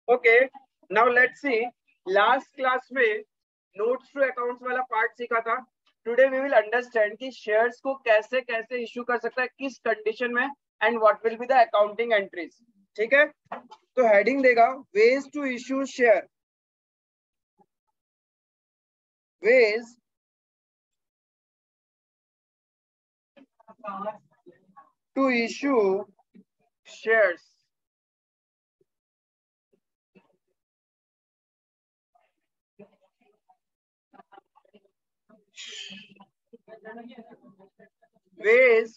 Okay, now let's see, last class में notes to accounts वाला part सीखा था. टुडे वी विल अंडरस्टैंड कि शेयर्स को कैसे कैसे इश्यू कर सकता है, किस कंडीशन में, and what will be the accounting entries. ठीक है, तो हेडिंग देगा ways to issue share. Ways to issue shares. ways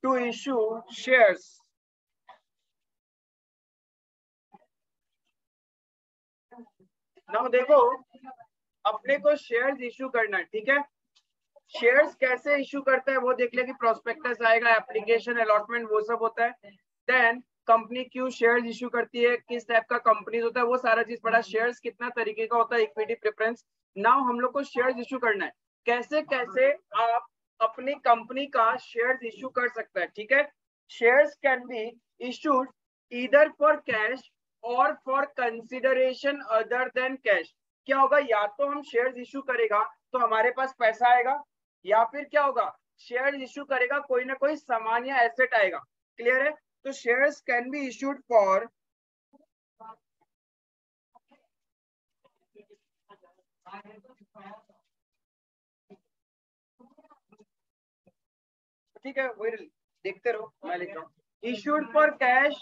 to issue shares. Now देखो, अपने को शेयर्स इश्यू करना है. ठीक है, शेयर्स कैसे इश्यू करता है वो देख ले कि प्रोस्पेक्टस आएगा, एप्लीकेशन, अलॉटमेंट, वो सब होता है. देन कंपनी क्यों शेयर्स इश्यू करती है, किस टाइप का कंपनी होता है, वो सारा चीज पढ़ा. शेयर्स कितना तरीके का होता है, इक्विटी, प्रेफरेंस. नाउ हम लोग को शेयर्स इश्यू करना है. कैसे कैसे आप अपनी कंपनी का शेयर्स इश्यू कर सकता है. ठीक है, shares can be issued either for cash और for consideration other than cash. क्या होगा, या तो हम शेयर्स इश्यू करेगा तो हमारे पास पैसा आएगा, या फिर क्या होगा, शेयर्स इश्यू करेगा कोई ना कोई सामान या एसेट आएगा. क्लियर है? तो shares can be issued for ठीक है, वही देखते रहो, मैं लिख रहा हूँ. Issued for cash,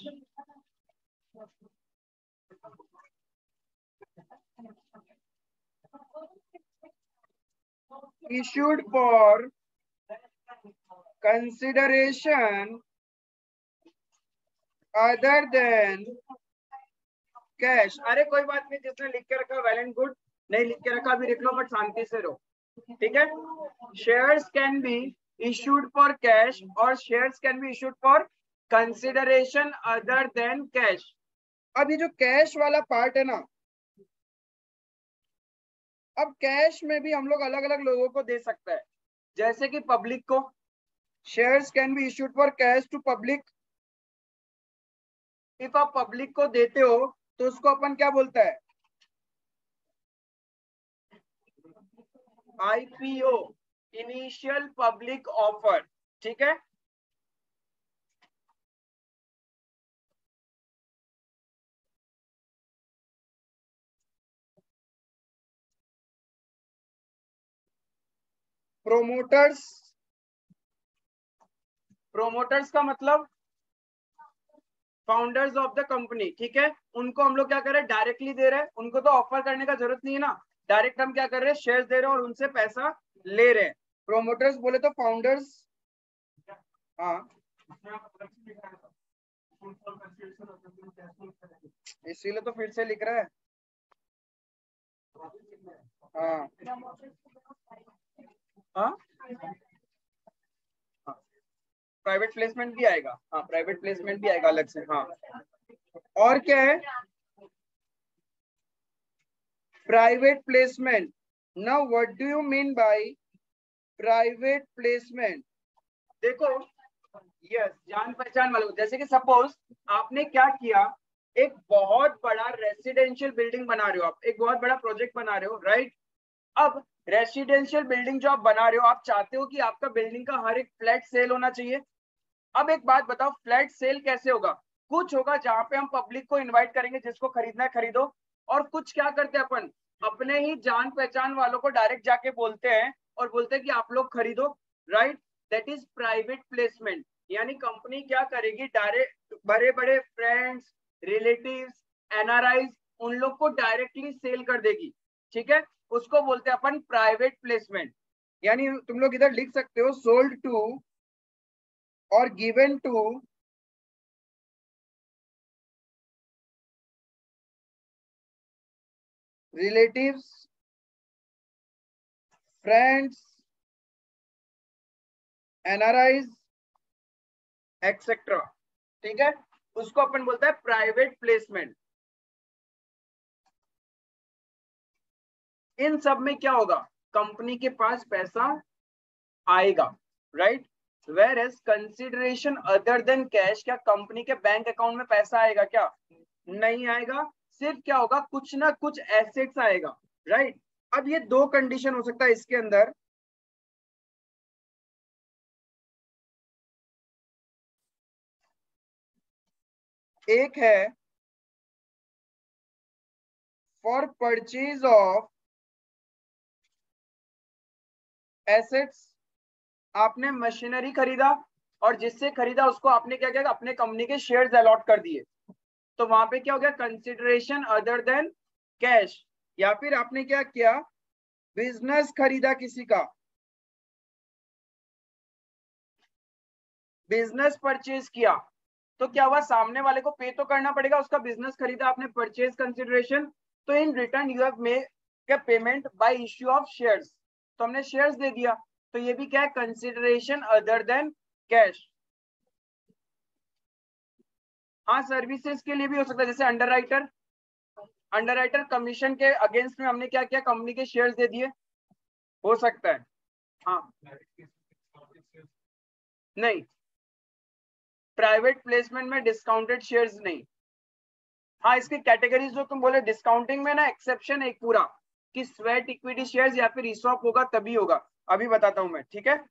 issued for consideration other than cash. अरे कोई बात नहीं, जिसने लिख के रखा वेल एंड गुड, नहीं लिख के रखा भी लिख लो, बट शांति से रहो. ठीक है, shares can B issued for cash और shares can be issued for consideration other than cash. अब ये जो कैश वाला पार्ट है ना, अब कैश में भी हम लोग अलग अलग लोगों को दे सकते हैं. जैसे कि पब्लिक को, shares can be issued for cash to public. If आप पब्लिक को देते हो तो उसको अपन क्या बोलता है, आईपीओ, इनिशियल पब्लिक ऑफर. ठीक है, प्रोमोटर्स, प्रोमोटर्स का मतलब फाउंडर्स ऑफ द कंपनी. ठीक है, उनको हम लोग क्या कर रहे हैं, डायरेक्टली दे रहे हैं. उनको तो ऑफर करने का जरूरत नहीं है ना, डायरेक्ट हम क्या कर रहे हैं, शेयर्स दे रहे हैं और उनसे पैसा ले रहे हैं. प्रोमोटर्स बोले तो फाउंडर्स. हाँ, इसीलिए तो फिर से लिख रहा है. हाँ हाँ, प्राइवेट प्लेसमेंट भी आएगा. हाँ, प्राइवेट प्लेसमेंट भी आएगा अलग से. हाँ, और क्या है, private placement. Now what do you mean by private placement? देखो, यस, जान पहचान वालों, जैसे कि सपोज आपने क्या किया, एक बहुत बड़ा रेसिडेंशियल बिल्डिंग बना रहे हो आप, एक बहुत बड़ा प्रोजेक्ट बना रहे हो, राइट? अब रेसिडेंशियल बिल्डिंग जो आप बना रहे हो, आप चाहते हो कि आपका बिल्डिंग का हर एक फ्लैट सेल होना चाहिए. अब एक बात बताओ, फ्लैट सेल कैसे होगा? कुछ होगा जहां पे हम पब्लिक को इनवाइट करेंगे, जिसको खरीदना है खरीदो. और कुछ क्या करते हैं अपन, अपने ही जान पहचान वालों को डायरेक्ट जाके बोलते हैं और बोलते हैं कि आप लोग खरीदो, right? That is private placement. यानी कंपनी क्या करेगी, डायरेक्ट बड़े बड़े फ्रेंड्स, रिलेटिव्स, एनआरआईज, उन लोग को डायरेक्टली सेल कर देगी. ठीक है, उसको बोलते हैं अपन प्राइवेट प्लेसमेंट. यानी तुम लोग इधर लिख सकते हो, sold to or given to relatives, friends, NRIs, etc. ठीक है, उसको अपन बोलता है प्राइवेट प्लेसमेंट. इन सब में क्या होगा, कंपनी के पास पैसा आएगा, right? Whereas consideration other than cash, क्या कंपनी के बैंक अकाउंट में पैसा आएगा क्या? नहीं आएगा. सिर्फ क्या होगा, कुछ ना कुछ एसेट्स आएगा, राइट। अब ये दो कंडीशन हो सकता है इसके अंदर, एक है फॉर परचेज ऑफ एसेट्स, आपने मशीनरी खरीदा और जिससे खरीदा उसको आपने क्या किया, अपने कंपनी के शेयर्स अलॉट कर दिए, तो वहां पे क्या हो गया, कंसिडरेशन अदर देन कैश। या फिर आपने क्या किया, बिजनेस खरीदा किसी का, बिजनेस परचेज किया, तो क्या हुआ, सामने वाले को पे तो करना पड़ेगा, उसका बिजनेस खरीदा आपने, परचेज कंसिडरेशन, तो in return you have made payment by issue of shares, तो हमने शेयर्स दे दिया, तो ये भी क्या है, कंसिडरेशन अदर देन कैश। हाँ, सर्विसेज के लिए भी हो सकता है, जैसे अंडरराइटर, अंडरराइटर कमीशन के अगेंस्ट में हमने क्या किया, कंपनी के शेयर्स दे दिए, हो सकता है। हाँ, नहीं, प्राइवेट प्लेसमेंट में डिस्काउंटेड शेयर्स नहीं। हाँ, इसकी कैटेगरीज जो तुम बोले डिस्काउंटिंग में ना, एक्सेप्शन एक पूरा कि स्वेट इक्विटी शेयर्स या फिर ईसॉप होगा तभी होगा, अभी बताता हूं मैं, ठीक है।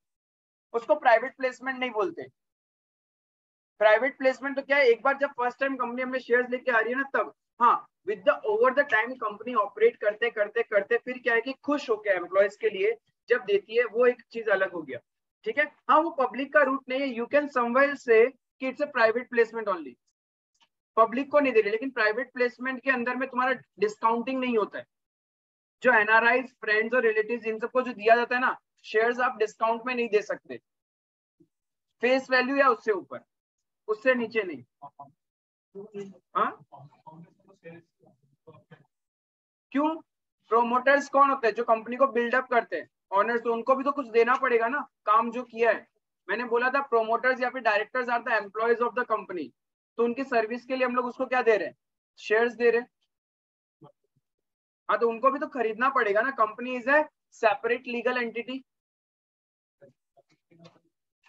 उसको प्राइवेट प्लेसमेंट नहीं बोलते। प्राइवेट प्लेसमेंट तो क्या है, एक बार जब फर्स्ट टाइम कंपनी हमें शेयर्स लेके आ रही है ना तब, हाँ, with the over the time company operate करते करते करते फिर क्या है कि खुश होकर एम्प्लॉयज के लिए जब देती है, वो एक चीज अलग हो गया, ठीक है। हाँ, वो पब्लिक का रूट नहीं है, यू कैन समवेयर से कि it's a private placement only, public को नहीं दे रही, लेकिन प्राइवेट प्लेसमेंट के अंदर में तुम्हारा डिस्काउंटिंग नहीं होता है। जो एनआरआई फ्रेंड्स और रिलेटिव्स इन सबको जो दिया जाता है ना शेयर्स, आप डिस्काउंट में नहीं दे सकते, फेस वैल्यू या उससे ऊपर, उससे नीचे नहीं। हाँ, क्यों, प्रोमोटर्स कौन होते हैं, जो कंपनी को बिल्डअप करते हैं, ऑनर्स, तो उनको भी तो कुछ देना पड़ेगा ना, काम जो किया है। मैंने बोला था प्रोमोटर्स या फिर directors are the employees of the company, तो उनकी सर्विस के लिए हम लोग उसको क्या दे रहे हैं, शेयर्स दे रहे हैं। हाँ, तो उनको भी तो खरीदना पड़ेगा ना, company is a separate legal entity,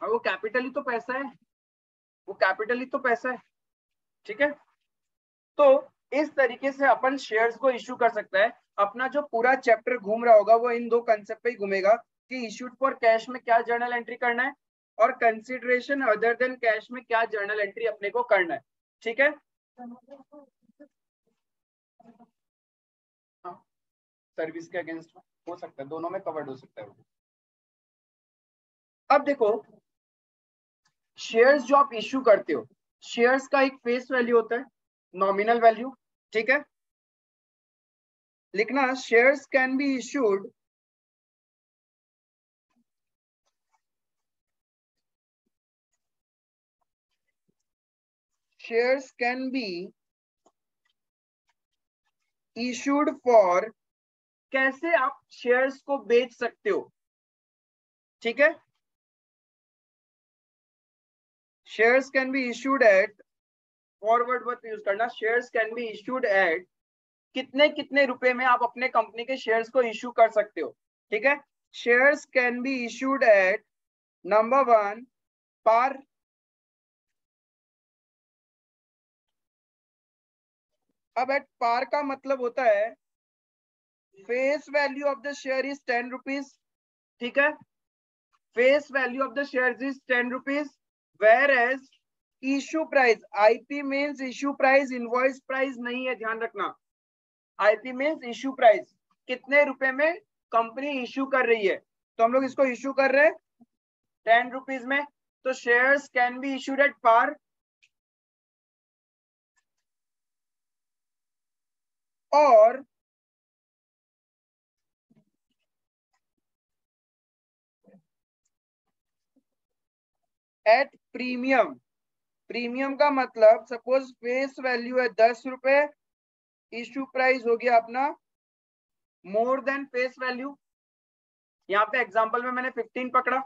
और वो कैपिटल ही तो पैसा है, वो कैपिटल ही तो पैसा है, ठीक है। तो इस तरीके से अपन शेयर्स को इशू कर सकता है। अपना जो पूरा चैप्टर घूम रहा होगा वो इन दो कंसेप्ट पे ही घूमेगा कि इशूड फॉर कैश में क्या जर्नल एंट्री करना है और कंसिडरेशन अदर देन कैश में क्या जर्नल एंट्री अपने को करना है, ठीक है। हाँ, सर्विस के अगेंस्ट में हो सकता है, दोनों में कवर्ड हो सकता है। अब देखो, शेयर्स जो आप इश्यू करते हो, शेयर्स का एक फेस वैल्यू होता है, नॉमिनल वैल्यू, ठीक है। लिखना, shares can be issued shares can be issued for, कैसे आप शेयर्स को बेच सकते हो, ठीक है। Shares can be issued at, forward word use करना, shares can be issued at, कितने कितने रुपए में आप अपने कंपनी के शेयर्स को इश्यू कर सकते हो, ठीक है। Shares can be issued at number 1 par, अब एट पार का मतलब होता है face value of the share is 10 rupees, ठीक है। Face value of the share is 10 rupees, whereas issue price, IP means issue price, invoice price नहीं है, ध्यान रखना। आईपी मीन्स इशू प्राइस, कितने रुपए में कंपनी इशू कर रही है, तो हम लोग इसको इशू कर रहे हैं 10 रुपीज में, तो shares can be issued at par और एट प्रीमियम। प्रीमियम का मतलब सपोज फेस वैल्यू है 10 रुपए, इशू प्राइस हो गया अपना मोर देन फेस वैल्यू, यहाँ पे एग्जांपल में मैंने 15 पकड़ा,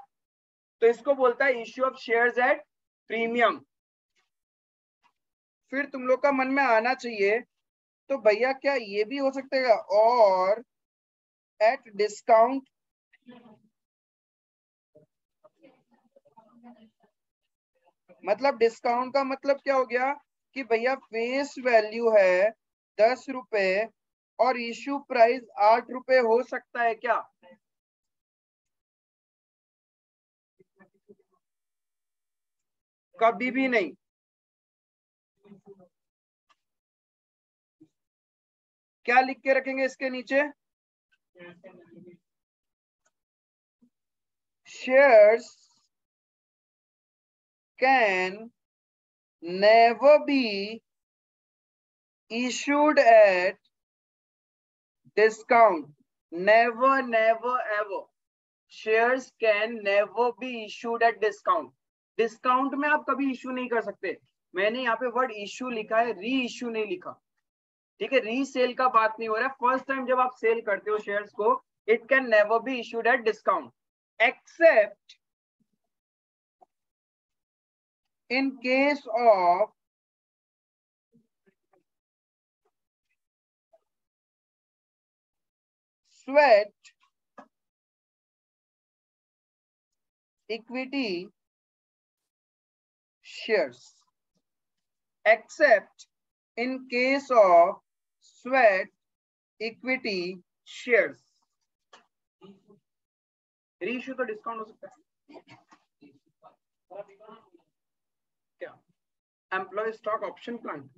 तो इसको बोलता है issue of shares at premium. फिर तुम लोग का मन में आना चाहिए, तो भैया क्या ये भी हो सकता है और एट डिस्काउंट, मतलब डिस्काउंट का मतलब क्या हो गया कि भैया फेस वैल्यू है ₹10 और इश्यू प्राइस ₹8 हो सकता है क्या? कभी भी नहीं। क्या लिख के रखेंगे इसके नीचे? Shares can never B issued at discount. Never, never, ever. Shares can never be issued at discount. Discount में आप कभी इश्यू नहीं कर सकते। मैंने यहाँ पे वर्ड इश्यू लिखा है, री इश्यू नहीं लिखा। ठीक है, रीसेल का बात नहीं हो रहा है। फर्स्ट टाइम जब आप सेल करते हो शेयर्स को, it can never B issued eight discount except in case of sweat equity shares. Except in case of sweat equity shares. Reissue तो डिस्काउंट हो सकता है क्या? Employee stock option plan,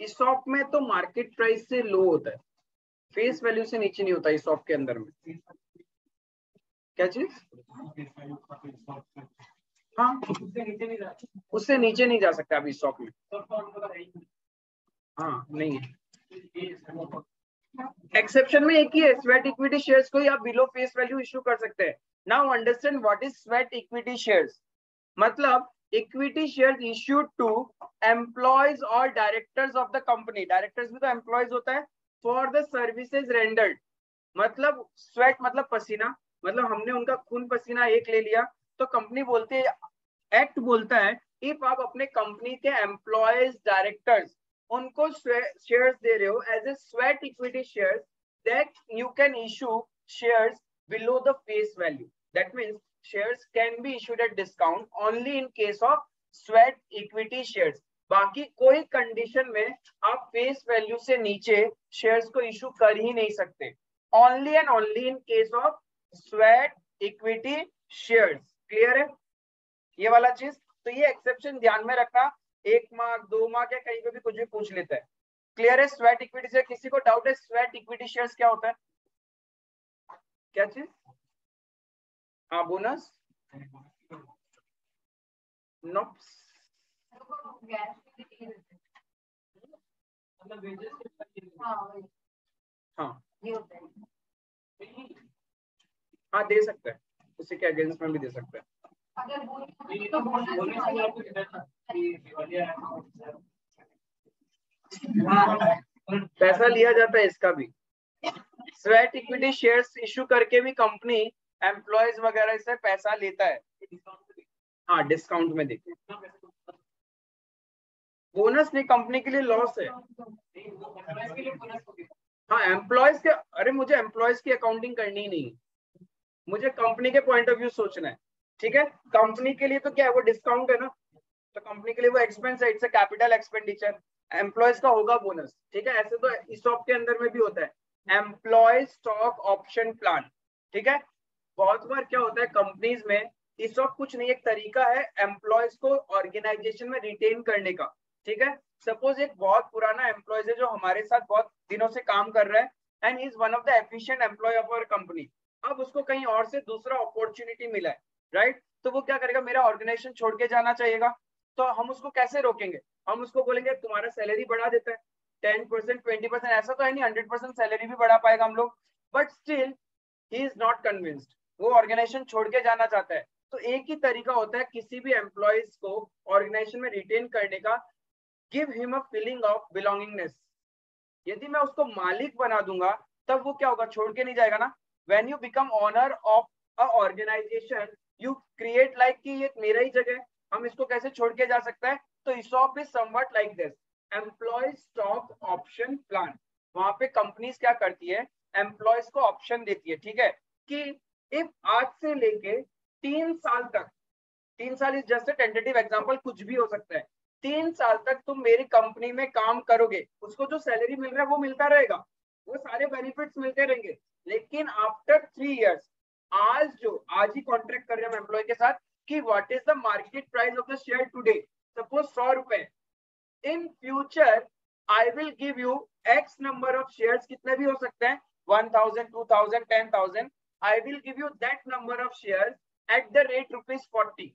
ESOP में तो मार्केट प्राइस से लो होता है, फेस वैल्यू से नीचे नहीं होता ईसॉप के अंदर में। क्या चीज? हाँ, उससे नीचे नहीं जा सकता अभी ईसॉप में। हाँ नहीं है, एक्सेप्शन में एक ही है, स्वेट इक्विटी शेयर्स को आप बिलो फेस वैल्यू इशू कर सकते हैं। Now understand what is sweat equity shares. मतलब equity shares issued to employees और directors of the company. Directors भी तो एम्प्लॉयज होता है। फॉर द सर्विसेज रेंडर्ड, मतलब स्वेट मतलब पसीना, मतलब हमने उनका खून पसीना एक ले लिया, तो कंपनी बोलती है, एक्ट बोलता है, इफ आप अपने कंपनी के एम्प्लॉयज डायरेक्टर्स उनको शेयर्स दे रहे हो as a sweat equity shares, that you can issue shares below the face value. That means shares can be issued at discount only in case of sweat equity shares. बाकी कोई condition में आप face value से नीचे shares को issue कर ही नहीं सकते, only and only in case of sweat equity shares. Clear है ये वाला चीज? तो ये एक्सेप्शन ध्यान में रखना, 1 मार्क 2 मार्क या कहीं पे भी कुछ भी पूछ लेता है। क्लियर है स्वेट इक्विटी से? किसी को डाउट है स्वेट इक्विटी शेयर्स क्या होता है? क्या चीज? हाँ बोनस नॉप्स, हाँ हाँ दे सकता है, उसी के अगेंस्ट में भी दे सकता है। पैसा लिया जाता है इसका भी। स्वेट इक्विटी शेयर्स इशू करके भी कंपनी एम्प्लॉयज वगैरह से पैसा लेता है। हाँ डिस्काउंट में देखिए, बोनस नहीं, कंपनी के लिए लॉस है। हाँ एम्प्लॉयज के, अरे मुझे एम्प्लॉयज की अकाउंटिंग करनी ही नहीं, मुझे कंपनी के पॉइंट ऑफ व्यू सोचना है। ठीक है, कंपनी के लिए तो क्या है, वो डिस्काउंट है ना, तो कंपनी के लिए वो एक्सपेंस है, it's a capital expenditure. Employees का होगा बोनस। ठीक है, ऐसे तो ईसॉप के अंदर में भी होता है एम्प्लॉय स्टॉक ऑप्शन प्लान। ठीक है, बहुत बार क्या होता है कंपनीज में, ईसॉप कुछ नहीं, एक तरीका है एम्प्लॉयज को ऑर्गेनाइजेशन में रिटेन करने का। ठीक है, सपोज एक बहुत पुराना एम्प्लॉयज है जो हमारे साथ बहुत दिनों से काम कर रहा है and is one of the efficient employee of our company. अब उसको कहीं और से दूसरा अपॉर्चुनिटी मिला है, राइट? तो वो क्या करेगा, मेरा ऑर्गेनाइजेशन छोड़ के जाना चाहिएगा। तो हम उसको कैसे रोकेंगे? हम उसको बोलेंगे तुम्हारा सैलरी बढ़ा देता है 10% 20%, ऐसा तो है नहीं 100% सैलरी भी बढ़ा पाएगा हम लोग, but still he is not convinced, वो ऑर्गेनाइजेशन छोड़ के जाना चाहता है। तो एक ही तरीका होता है किसी भी एम्प्लॉयज को ऑर्गेनाइजेशन में रिटेन करने का, give him a feeling of belongingness. यदि मैं उसको मालिक बना दूंगा तब वो क्या होगा, छोड़ के नहीं जाएगा ना। When you become owner of a organisation, you create like कि ये मेरा ही जगह है, हम इसको कैसे छोड़ के जा सकता है। तो ESOP is something like this, employee stock option plan. वहां पे कंपनीज क्या करती है, एम्प्लॉयज को ऑप्शन देती है, ठीक है, कि इफ आज से लेके 3 साल तक, 3 साल is just a tentative example, कुछ भी हो सकता है, 3 साल तक तुम मेरी कंपनी में काम करोगे, उसको जो सैलरी मिल रहा है वो मिलता रहेगा, वो सारे बेनिफिट्स मिलते रहेंगे। लेकिन आफ्टर 3 इयर्स, आज ही कॉन्ट्रैक्ट कर रहे हैं एम्प्लॉय के साथ कि what is the market price of the share today, suppose 100 रुपए, in future I will give you x number of shares, कितने भी हो सकते हैं, 1000, 2000, 10,000, I will give you that number of shares at the rate ₹40।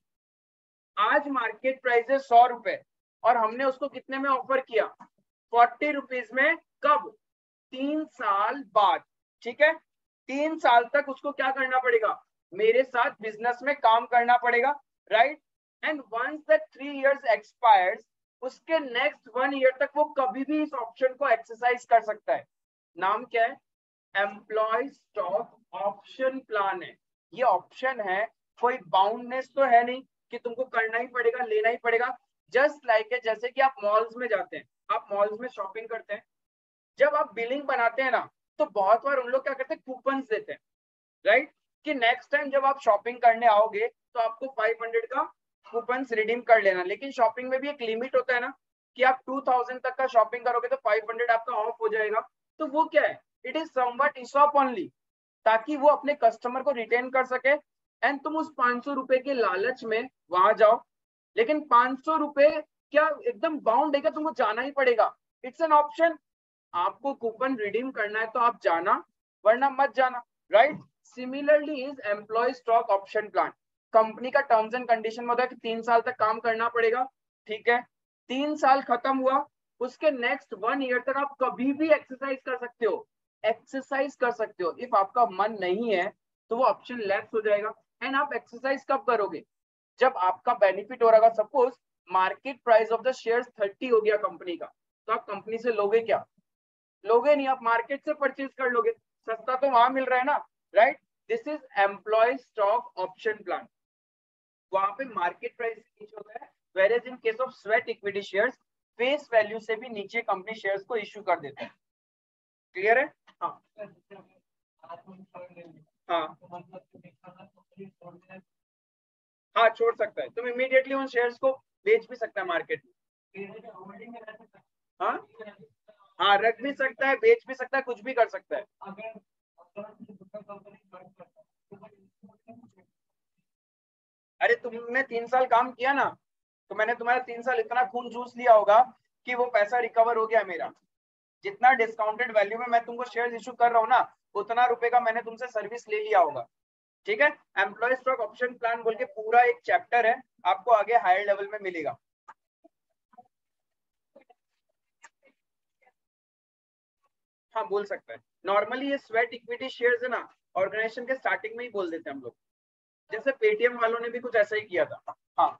आज market price है 100 रुपए और हमने उसको कितने में ऑफर किया, 40 रुपीज में। कब? 3 साल बाद। ठीक है, 3 साल तक उसको क्या करना पड़ेगा, मेरे साथ बिजनेस में काम करना पड़ेगा, right. And once the 3 years expires, उसके नेक्स्ट 1 ईयर तक वो कभी भी इस ऑप्शन को एक्सरसाइज कर सकता है। नाम क्या है? एम्प्लॉय स्टॉक ऑप्शन प्लान है। ये ऑप्शन है, कोई बाउंडनेस तो है नहीं कि तुमको करना ही पड़ेगा, लेना ही पड़ेगा। जस्ट लाइक है, जैसे कि आप मॉल्स में जाते हैं, आप मॉल्स में शॉपिंग करते हैं, जब आप बिलिंग बनाते हैं ना, तो बहुत बार उन लोग क्या करते हैं, कूपन्स देते हैं, राइट, कि नेक्स्ट टाइम जब आप शॉपिंग करने आओगे तो आपको 500 का कूपन्स रिडीम कर लेना। लेकिन शॉपिंग में भी एक लिमिट होता है ना, कि आप 2000 तक का शॉपिंग करोगे तो 500 आपका ऑफ हो जाएगा। तो वो क्या है, it is somewhat Aesop only, ताकि वो अपने कस्टमर को रिटेन कर सके। एंड तुम उस 500 रुपए के लालच में वहां जाओ, लेकिन 500 रुपए क्या एकदम बाउंड है क्या, तुमको जाना ही पड़ेगा। इट्स एन ऑप्शन, आपको कूपन रिडीम करना है तो आप जाना, वरना मत जाना, right. Similarly is employee stock option plan. Company का टर्म्स एंड कंडीशन में होता है कि 3 साल तक काम करना पड़ेगा, ठीक है। 3 साल खत्म हुआ, उसके नेक्स्ट 1 ईयर तक आप कभी भी एक्सरसाइज कर सकते हो, एक्सरसाइज कर सकते हो। इफ आपका मन नहीं है तो वो ऑप्शन लैप्स हो जाएगा। एंड आप एक्सरसाइज कब करोगे, जब आपका बेनिफिट हो रहा है। Suppose market price of the shares 30 हो गया कंपनी का, तो आप कंपनी से लोगे क्या, लोगे नहीं, आप मार्केट से परचेज कर लोगे, सस्ता तो वहां मिल रहा है ना, right. This is employee stock option plan, वहां पे मार्केट प्राइस नीचे होता है। Whereas in case of sweat equity shares, face value से भी नीचे कंपनी शेयर्स को इश्यू कर देते हैं। क्लियर है? हाँ हाँ हाँ, छोड़ सकता है, तुम इमीडिएटली उन शेयर्स को बेच भी सकता है मार्केट में। हाँ हाँ, रख भी सकता है, बेच भी सकता है, कुछ भी कर सकता है। अरे तुमने 3 साल काम किया ना, तो मैंने तुम्हारा 3 साल इतना खून जूस लिया होगा कि वो पैसा रिकवर हो गया मेरा। जितना डिस्काउंटेड वैल्यू में मैं तुमको शेयर इशू कर रहा हूँ ना, उतना रुपए का मैंने तुमसे सर्विस ले लिया होगा। ठीक है, एम्प्लॉय स्टॉक ऑप्शन प्लान बोल के पूरा एक चैप्टर है, आपको आगे हायर लेवल में मिलेगा। हाँ, बोल सकता है। नॉर्मली ये स्वेट इक्विटी शेयर्स है ना, ऑर्गेनाइजेशन के स्टार्टिंग में ही बोल देते हैं हम लोग, जैसे पेटीएम वालों ने भी कुछ ऐसा ही किया था। हाँ,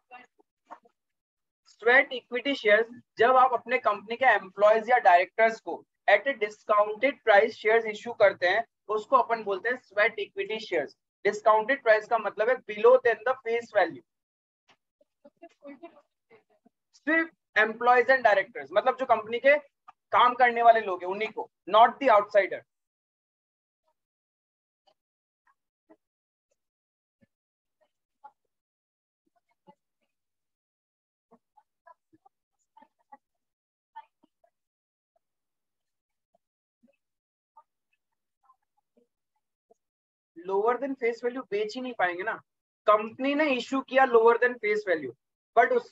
स्वेट इक्विटी शेयर्स, जब आप अपने कंपनी के एम्प्लॉयज या डायरेक्टर्स को at a discounted price shares issue करते हैं, उसको अपन बोलते हैं sweat equity shares. Discounted price का मतलब है below than the face value. सिर्फ एम्प्लॉयज एंड डायरेक्टर्स, मतलब जो कंपनी के काम करने वाले लोग हैं उन्हीं को, not the outsider. Lower than face value बेच ही नहीं पाएंगे ना, कंपनी ने इशू किया lower than face value, but उस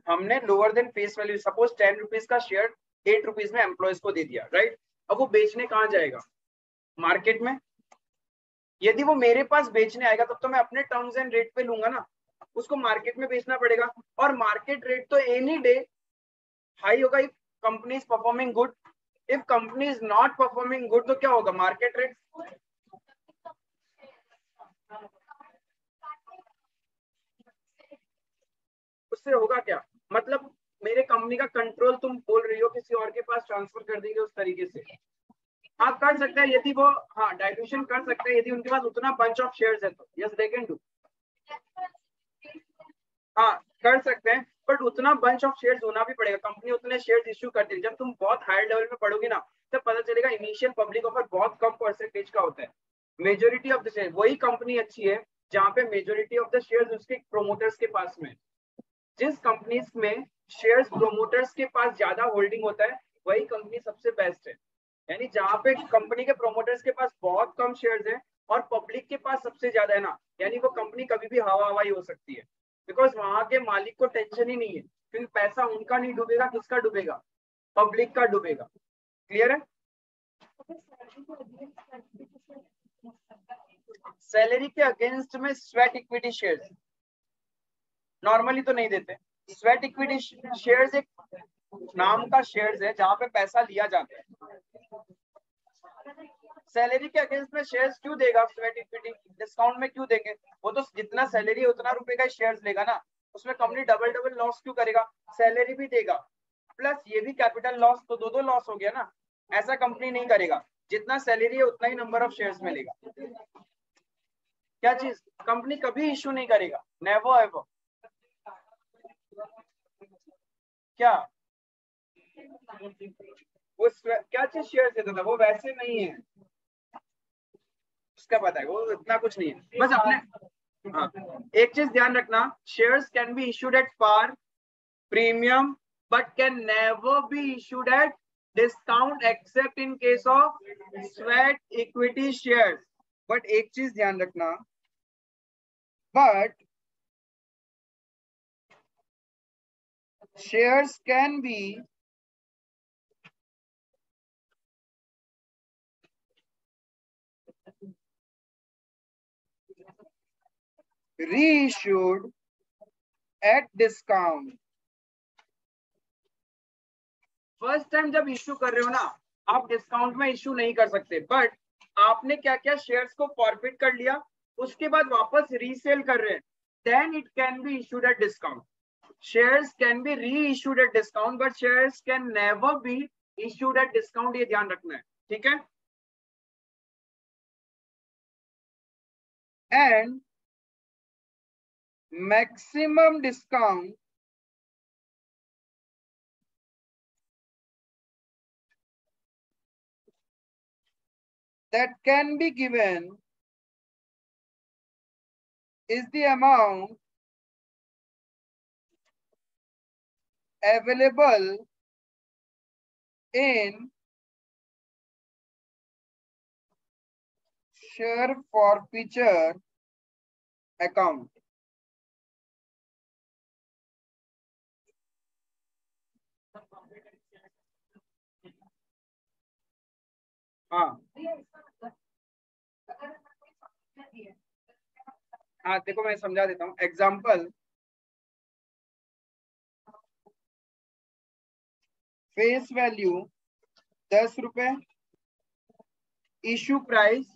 हमने lower than face value, suppose 10 rupees का शेयर 8 रुपीज में एम्प्लॉयज को दे दिया, राइट। अब वो बेचने कहाँ जाएगा, मार्केट में। यदि वो मेरे पास बेचने आएगा तब तो मैं अपने टर्म्स एंड रेट पे लूंगा ना, उसको मार्केट में बेचना पड़ेगा। और मार्केट रेट तो एनी डे हाई होगा if company is performing good. If company is not performing good तो क्या होगा, मार्केट रेट उससे होगा क्या, मतलब मेरे कंपनी का कंट्रोल तुम बोल रही हो किसी और के पास ट्रांसफर कर देंगे उस तरीके से। हाँ, कर सकते हैं यदि वो, हाँ डाइल्यूशन कर सकते हैं यदि उनके पास उतना बंच ऑफ शेयर्स है तो, यस दे कैन डू। हाँ, कर सकते हैं, बट उतना बंच ऑफ शेयर्स होना भी पड़ेगा, कंपनी उतने शेयर्स इश्यू करती है। जब तुम बहुत हायर लेवल में पढ़ोगे ना, तब पता चलेगा इनिशियल पब्लिक ऑफर बहुत कम परसेंटेज का होता है। मेजोरिटी ऑफ द शेयर, वही कंपनी अच्छी है जहाँ पे मेजोरिटी ऑफ द शेयर्स उसके प्रोमोटर्स के पास में। जिस कंपनीज में शेयर्स प्रोमोटर्स के पास ज्यादा होल्डिंग होता है वही कंपनी सबसे बेस्ट है। यानी जहाँ पे कंपनी के प्रोमोटर्स के पास बहुत कम शेयर्स है और पब्लिक के पास सबसे ज्यादा है ना, यानी वो कंपनी कभी भी हवा हवाई हो सकती है, बिकॉज वहां के मालिक को टेंशन ही नहीं है, क्योंकि पैसा उनका नहीं डूबेगा, किसका डूबेगा, पब्लिक का डूबेगा। क्लियर है? सैलरी के अगेंस्ट में स्वेट इक्विटी शेयर्स नॉर्मली तो नहीं देते। स्वेट इक्विटी शेयर्स एक नाम का शेयर्स है जहां पे पैसा लिया जाता है। सैलरी के अगेंस्ट में शेयर्स क्यों देगा स्वेट इक्विटी, डिस्काउंट में क्यों देंगे? वो तो जितना सैलरी है उतना रुपए का शेयर्स लेगा ना, उसमें कंपनी डबल डबल लॉस क्यों करेगा? सैलरी भी देगा प्लस ये भी कैपिटल लॉस, तो दो दो लॉस हो गया ना। ऐसा कंपनी नहीं करेगा, जितना सैलरी है उतना ही नंबर ऑफ शेयर्स मिलेगा। क्या चीज? कंपनी कभी इश्यू नहीं करेगा, नेवर एवर। क्या वो क्या चीज शेयर देता था, वो वैसे नहीं है, उसका पता है, वो इतना कुछ नहीं है, बस अपने। हाँ, एक चीज ध्यान रखना, shares can be issued at par premium but can never be issued at discount except in case of sweat equity shares. But एक चीज ध्यान रखना, but shares can be reissued at discount। First time जब issue कर रहे हो ना, आप डिस्काउंट में इश्यू नहीं कर सकते, बट आपने क्या क्या शेयर्स को फॉरफिट कर लिया, उसके बाद वापस रीसेल कर रहे हैं, then it can be issued at discount. Shares can be reissued at discount but shares can never be issued at discount, ये ध्यान रखना है, ठीक है? And maximum discount that can be given is the amount available in share forfeiture account। हाँ हाँ, देखो मैं समझा देता हूँ एग्जाम्पल। फेस वैल्यू 10 रुपए, इशू प्राइस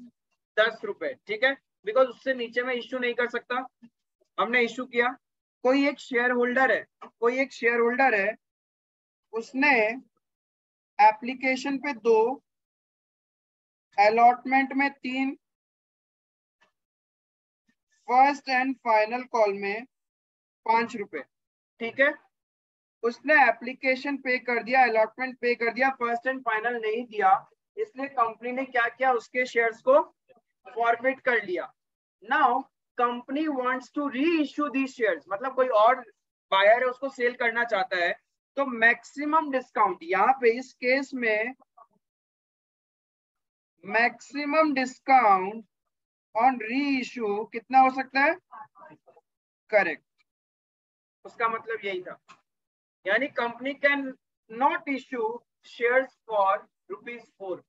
10 रुपए, ठीक है? बिकॉज उससे नीचे में इशू नहीं कर सकता। हमने इशू किया, कोई एक शेयर होल्डर है, कोई एक शेयर होल्डर है, उसने एप्लीकेशन पे 2, अलॉटमेंट में 3, फर्स्ट एंड फाइनल कॉल में 5 रुपए, ठीक है? उसने एप्लीकेशन पे कर दिया, अलॉटमेंट पे कर दिया, फर्स्ट एंड फाइनल नहीं दिया, इसलिए कंपनी ने क्या किया, उसके शेयर्स को फॉरफिट कर लिया। Now company wants to reissue these shares, मतलब कोई और बायर है उसको सेल करना चाहता है, तो मैक्सिमम डिस्काउंट यहाँ पे इस केस में मैक्सिमम डिस्काउंट ऑन री इश्यू कितना हो सकता है? करेक्ट, उसका मतलब यही था। यानी company can not issue shares for ₹4,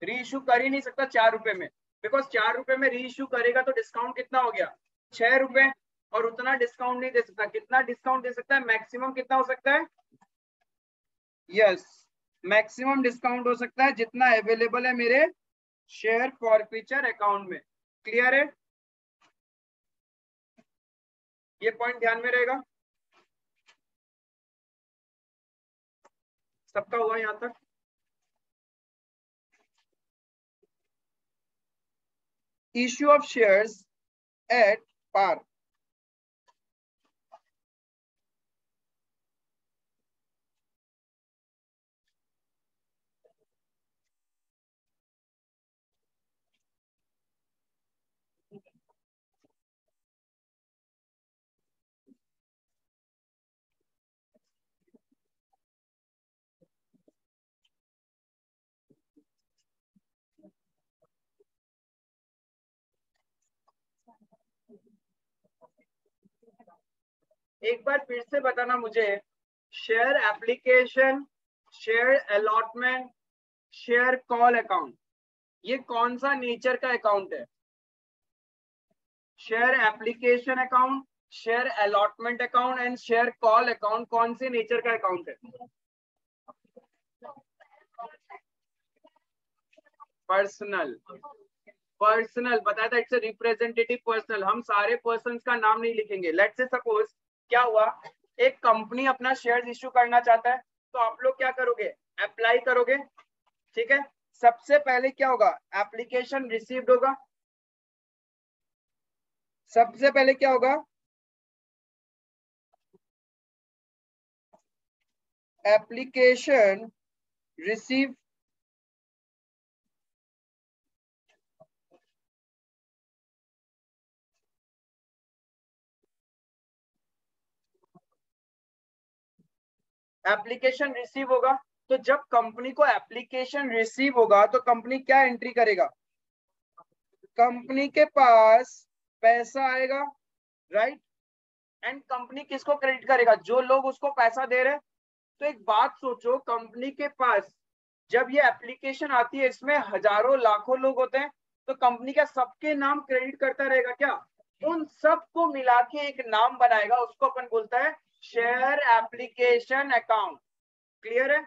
री इश्यू कर ही नहीं सकता 4 रुपए में, बिकॉज 4 रुपए में री इश्यू करेगा तो डिस्काउंट कितना हो गया? 6 रुपए, और उतना डिस्काउंट नहीं दे सकता। कितना डिस्काउंट दे सकता है? मैक्सिमम कितना हो सकता है? यस, मैक्सिमम डिस्काउंट हो सकता है जितना अवेलेबल है मेरे शेयर फॉरफीचर अकाउंट में। क्लियर है? ये पॉइंट ध्यान में रहेगा सबका? हुआ यहां तक? issue of shares at par। एक बार फिर से बताना मुझे, share application, share allotment, share call account, ये कौन सा नेचर का अकाउंट है? Share application account, share allotment account and share call account कौन से नेचर का अकाउंट है? पर्सनल। पर्सनल बताया था, इट्स अ रिप्रेजेंटेटिव पर्सनल। हम सारे पर्सन्स का नाम नहीं लिखेंगे। लेट्स से सपोज क्या हुआ, एक कंपनी अपना शेयर्स इश्यू करना चाहता है, तो आप लोग क्या करोगे? अप्लाई करोगे, ठीक है। सबसे पहले क्या होगा? एप्लीकेशन रिसीव्ड होगा। सबसे पहले क्या होगा? एप्लीकेशन रिसीव, एप्लीकेशन रिसीव होगा। तो जब कंपनी को एप्लीकेशन रिसीव होगा तो कंपनी क्या एंट्री करेगा? कंपनी के पास पैसा आएगा, राइट। एंड कंपनी किसको क्रेडिट करेगा? जो लोग उसको पैसा दे रहे हैं। तो एक बात सोचो, कंपनी के पास जब ये एप्लीकेशन आती है, इसमें हजारों लाखों लोग होते हैं, तो कंपनी का सबके नाम क्रेडिट करता रहेगा क्या? उन सबको मिला के एक नाम बनाएगा, उसको अपन बोलता है शेयर एप्लीकेशन अकाउंट। क्लियर है?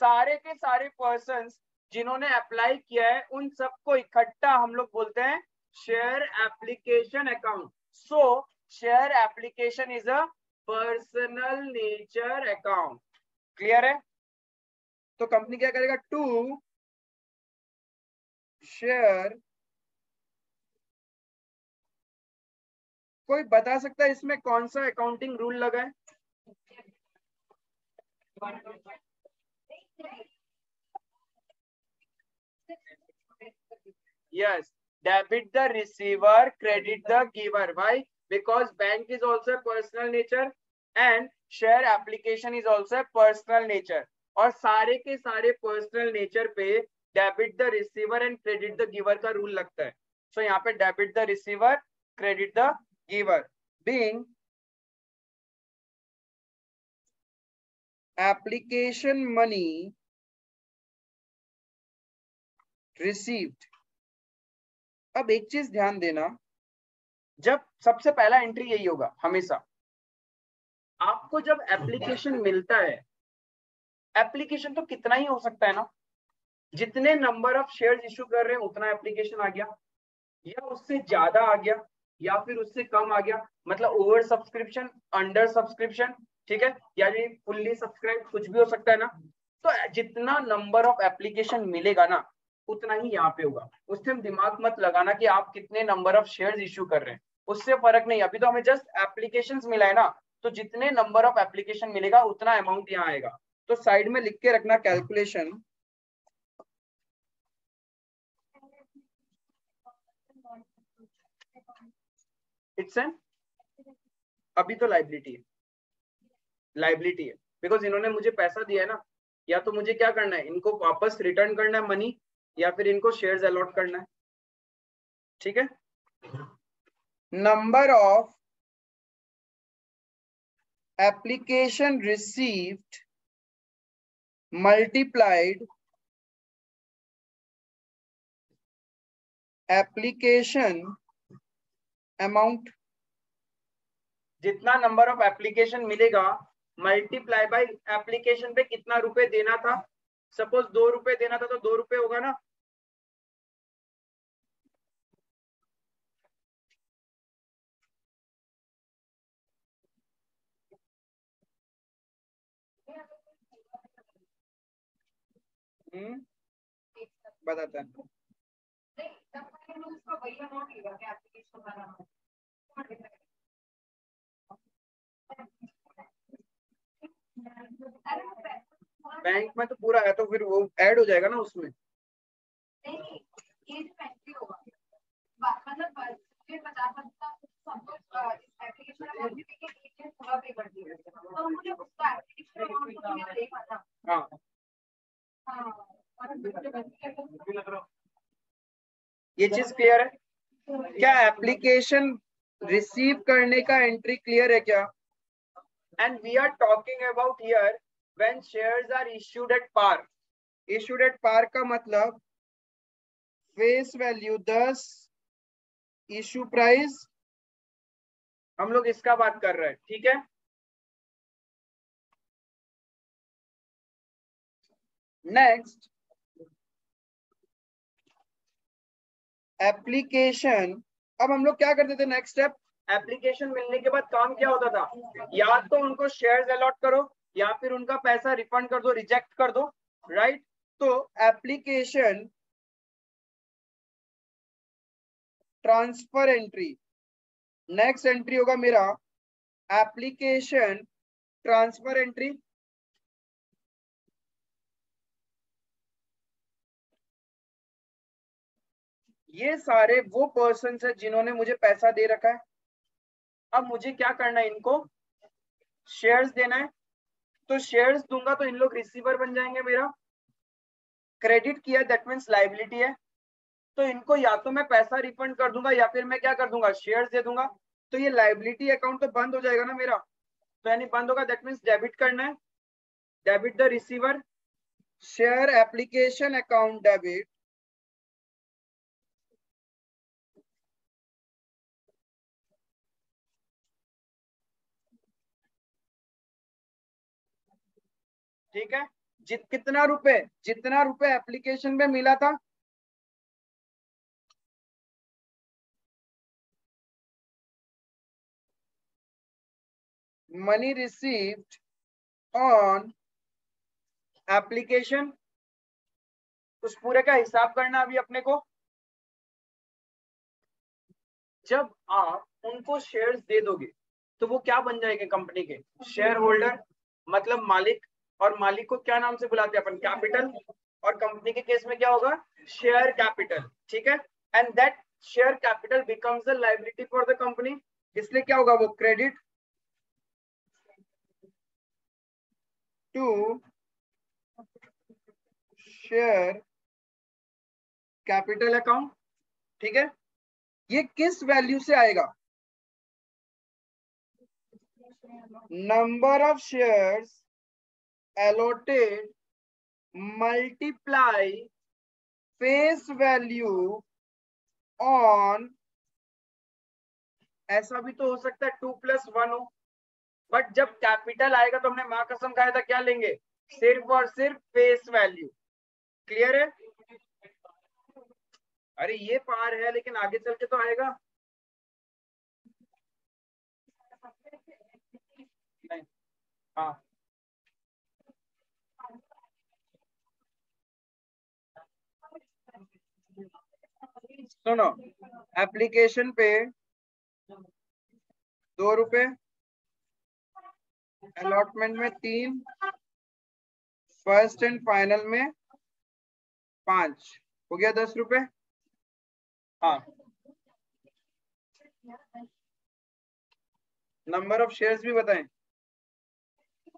सारे के सारे पर्सन्स जिन्होंने अप्लाई किया है, उन सबको इकट्ठा हम लोग बोलते हैं share application account. So share application is a personal nature account. Clear है? तो कंपनी क्या करेगा? टू शेयर, कोई बता सकता है इसमें कौन सा अकाउंटिंग रूल लगा है? Yes, debit the receiver, credit the giver. Why? Because bank is also a personal nature and share application is also a personal nature. और सारे के सारे personal nature पे debit the receiver and credit the giver का rule लगता है. So यहाँ पे debit the receiver, credit the giver. Being application money received. अब एक चीज ध्यान देना, जब सबसे पहला एंट्री यही होगा हमेशा। आपको जब एप्लीकेशन मिलता है, एप्लीकेशन तो कितना ही हो सकता है ना, जितने नंबर ऑफ शेयर्स इशू कर रहे हैं उतना एप्लीकेशन आ गया, या उससे ज्यादा आ गया, या फिर उससे कम आ गया। मतलब ओवर सब्सक्रिप्शन, अंडर सब्सक्रिप्शन, ठीक है, या फुल्ली सब्सक्राइब, कुछ भी हो सकता है ना। तो जितना नंबर ऑफ एप्लीकेशन मिलेगा ना, उतना ही यहाँ पे होगा। उस टाइम दिमाग मत लगाना कि आप कितने नंबर ऑफ शेयर्स इशू कर रहे हैं, उससे फर्क नहीं। अभी तो हमें जस्ट एप्लीकेशंस मिला है ना, तो जितने नंबर ऑफ एप्लीकेशन मिलेगा उतना अमाउंट यहाँ आएगा। तो साइड में लिख के रखना कैलकुलेशन। इट्स एन, अभी तो लाइबिलिटी है, लाइबिलिटी है, बिकॉज इन्होंने मुझे पैसा दिया है ना। या तो मुझे क्या करना है, इनको वापस रिटर्न करना है मनी, या फिर इनको शेयर्स अलॉट करना है। ठीक है। Number of application received multiplied application amount. जितना नंबर ऑफ एप्लीकेशन मिलेगा मल्टीप्लाई बाय एप्लीकेशन पे कितना रुपए देना था। सपोज 2 रुपए देना था तो 2 रुपए होगा ना। बताता है। बैंक में तो पूरा है, तो फिर वो ऐड हो जाएगा ना उसमें। हाँ, ये चीज क्लियर है क्या? एप्लीकेशन रिसीव करने का एंट्री क्लियर है क्या? and we are talking about here when shares are issued at par. Issued at par का मतलब फेस वैल्यू 10, इशू प्राइस, हम लोग इसका बात कर रहे हैं, ठीक है। Next application. अब हम लोग क्या करते थे, नेक्स्ट स्टेप, एप्लीकेशन मिलने के बाद काम क्या होता था, या तो उनको शेयर्स अलॉट करो या फिर उनका पैसा रिफंड कर दो, रिजेक्ट कर दो, राइट। तो application transfer entry, next entry होगा मेरा एप्लीकेशन ट्रांसफर एंट्री। ये सारे वो पर्सन है जिन्होंने मुझे पैसा दे रखा है। अब मुझे क्या करना है, इनको शेयर्स देना है। तो शेयर्स दूंगा तो इन लोग रिसीवर बन जाएंगे मेरा। क्रेडिट किया दैट मीन्स लाइबिलिटी है, तो इनको या तो मैं पैसा रिफंड कर दूंगा या फिर मैं क्या कर दूंगा, शेयर्स दे दूंगा। तो ये लाइबिलिटी अकाउंट तो बंद हो जाएगा ना मेरा, तो यानी बंद होगा, दैट मीन्स डेबिट करना है, debit the receiver, share application account debit, ठीक है। जितना रुपए एप्लीकेशन में मिला था, मनी रिसीव्ड ऑन एप्लीकेशन, उस पूरे का हिसाब करना अभी अपने को। जब आप उनको शेयर्स दे दोगे तो वो क्या बन जाएंगे, कंपनी के शेयर होल्डर, मतलब मालिक। और मालिक को क्या नाम से बुलाते हैं अपन, कैपिटल। और कंपनी के केस में क्या होगा, शेयर कैपिटल, ठीक है। And that share capital becomes the liability for the company, इसलिए क्या होगा, वो credit to share capital account, ठीक है। ये किस वैल्यू से आएगा, number of shares allotted multiply face value on, ऐसा भी तो हो सकता है 2+1 हो, बट जब कैपिटल आएगा तो हमने मां कसम खाया था क्या लेंगे, सिर्फ और सिर्फ फेस वैल्यू। क्लियर है। अरे ये पार है लेकिन आगे चल के तो आएगा नहीं। हाँ सुनो, एप्लीकेशन पे 2 रुपए, अलॉटमेंट में 3, फर्स्ट एंड फाइनल में 5, हो गया 10 रुपए। हाँ, नंबर ऑफ शेयर्स भी बताएं,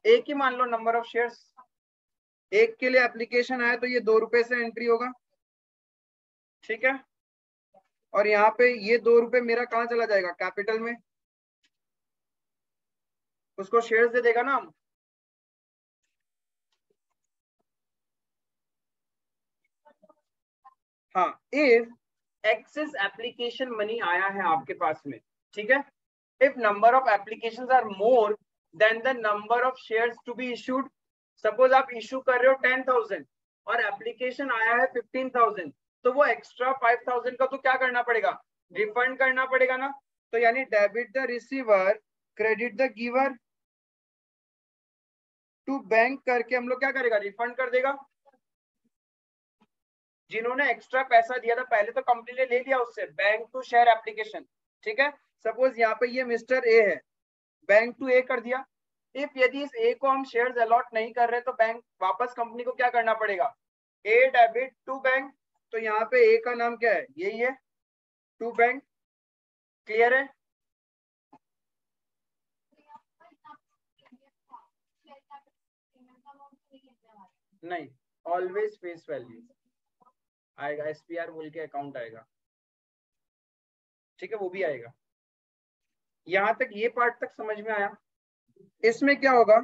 एक ही मान लो नंबर ऑफ शेयर्स, एक के लिए एप्लीकेशन आया तो ये 2 रुपए से एंट्री होगा, ठीक है। और यहाँ पे ये 2 रुपए मेरा कहाँ चला जाएगा, कैपिटल में, उसको शेयर्स दे देगा ना हम। हाँ, इफ एक्सेस एप्लीकेशन मनी आया है आपके पास में, ठीक है। If number of applications are more than the number of shares to be issued, suppose आप इशू कर रहे हो 10,000 और एप्लीकेशन आया है 15,000, तो वो एक्स्ट्रा 5,000 का तो क्या करना पड़ेगा, रिफंड करना पड़ेगा ना। तो यानी debit the receiver, credit the giver to bank करके हम लोग क्या करेगा, रिफंड कर देगा। जिन्होंने एक्स्ट्रा पैसा दिया था पहले तो कंपनी ने ले लिया उससे, बैंक टू शेयर एप्लीकेशन, ठीक है। सपोज यहाँ पे ये मिस्टर ए है, बैंक टू ए कर दिया। इफ यदि इस ए को हम शेयर्स अलॉट नहीं कर रहे तो बैंक वापस कंपनी को क्या करना पड़ेगा, ए डेबिट टू बैंक। तो यहाँ पे ए का नाम क्या है, यही है, टू बैंक। क्लियर है। नहीं, ऑलवेज फेस वैल्यू आएगा, एसपीआर बोल के अकाउंट आएगा, ठीक है, वो भी आएगा। यहां तक ये पार्ट तक समझ में आया। इसमें क्या होगा,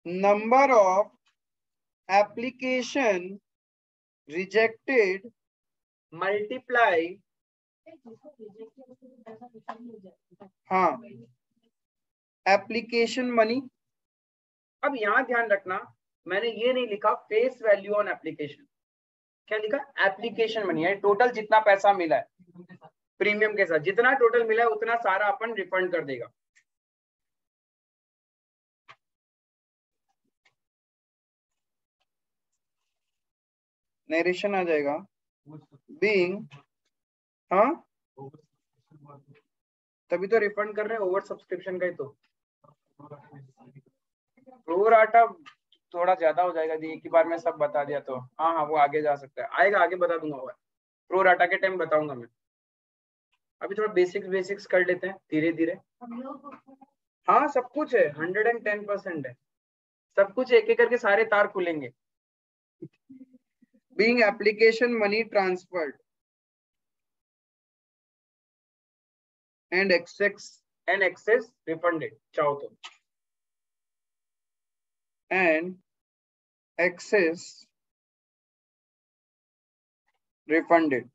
number of application rejected multiply, हाँ, एप्लीकेशन मनी। अब यहां ध्यान रखना, मैंने ये नहीं लिखा फेस वैल्यू ऑन एप्लीकेशन, क्या लिखा, एप्लीकेशन मनी है, टोटल जितना पैसा मिला है प्रीमियम के साथ, जितना टोटल मिला है उतना सारा अपन रिफंड कर देगा। नरेशन आ जाएगा बीइंग, हाँ तभी तो रिफंड कर रहे हैं, ओवर सब्सक्रिप्शन का ही तो प्रो राटा थोड़ा ज्यादा हो जाएगा, एक ही बार में सब बता दिया तो, हाँ हाँ वो आगे जा सकता है, आएगा आगे बता दूंगा, वो प्रो राटा के टाइम बताऊंगा मैं, अभी थोड़ा बेसिक्स कर लेते हैं धीरे धीरे। हाँ सब कुछ है, 110% है, सब कुछ एक एक करके सारे तार खुलेंगे। Being application money transferred and excess refunded, चाहो तो एंड एक्सेस रिफंडेड,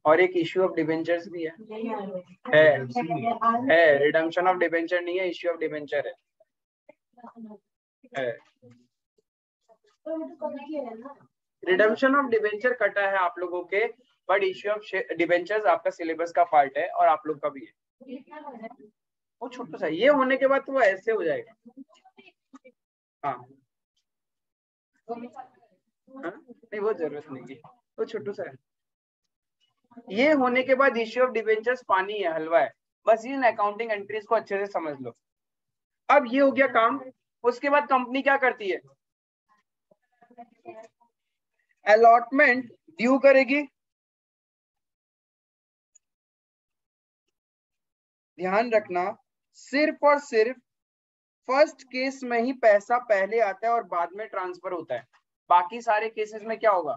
और एक इश्यू ऑफ डिबेंचर्स भी है रिडम्पशन ऑफ डिबेंचर नहीं है, इश्यू ऑफ डिबेंचर है। रिडम्पशन ऑफ डिबेंचर कटा है आप लोगों के, बट इश्यू ऑफ डिबेंचर्स आपका सिलेबस का पार्ट है और आप लोग का भी है, वो छोटा सा, ये होने के बाद तो वो ऐसे हो जाएगा। हाँ नहीं वो जरूरत नहीं है, वो छोटू सा है, ये होने के बाद इश्यू ऑफ डिबेंचर्स पानी है, हलवा है, बस इन अकाउंटिंग एंट्रीज को अच्छे से समझ लो। अब ये हो गया काम, उसके बाद कंपनी क्या करती है, अलॉटमेंट ड्यू करेगी। ध्यान रखना, सिर्फ और सिर्फ फर्स्ट केस में ही पैसा पहले आता है और बाद में ट्रांसफर होता है, बाकी सारे केसेस में क्या होगा,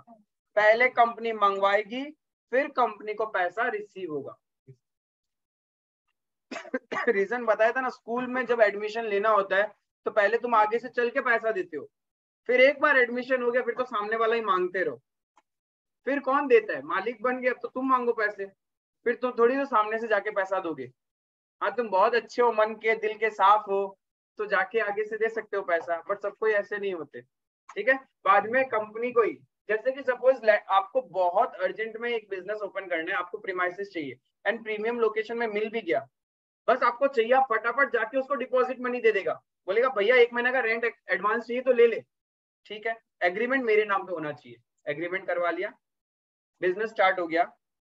पहले कंपनी मंगवाएगी फिर कंपनी को पैसा रिसीव होगा। रीजन बताया था ना, स्कूल में जब एडमिशन लेना होता है तो पहले तुम आगे से चल के पैसा देते हो, फिर एक बार एडमिशन हो गया फिर तो सामने वाला ही मांगते रहो, फिर कौन देता है, मालिक बन गया तो तुम मांगो पैसे, फिर तुम थोड़ी तो सामने से जाके पैसा दोगे। हाँ तुम बहुत अच्छे हो, मन के दिल के साफ हो तो जाके आगे से दे सकते हो पैसा, बट सब कोई ऐसे नहीं होते, ठीक है। बाद में कंपनी को ही, जैसे कि सपोज आपको बहुत अर्जेंट में एक बिजनेस ओपन करना है, आपको प्रीमाइसेस चाहिए एंड प्रीमियम लोकेशन में मिल भी गया, बस आपको चाहिए, आप फटाफट जाके उसको डिपॉजिट मनी दे देगा, बोलेगा भैया 1 महीने का रेंट एडवांस चाहिए तो ले ले, ठीक है, एग्रीमेंट मेरे नाम पे होना चाहिए, एग्रीमेंट करवा लिया, बिजनेस स्टार्ट हो गया।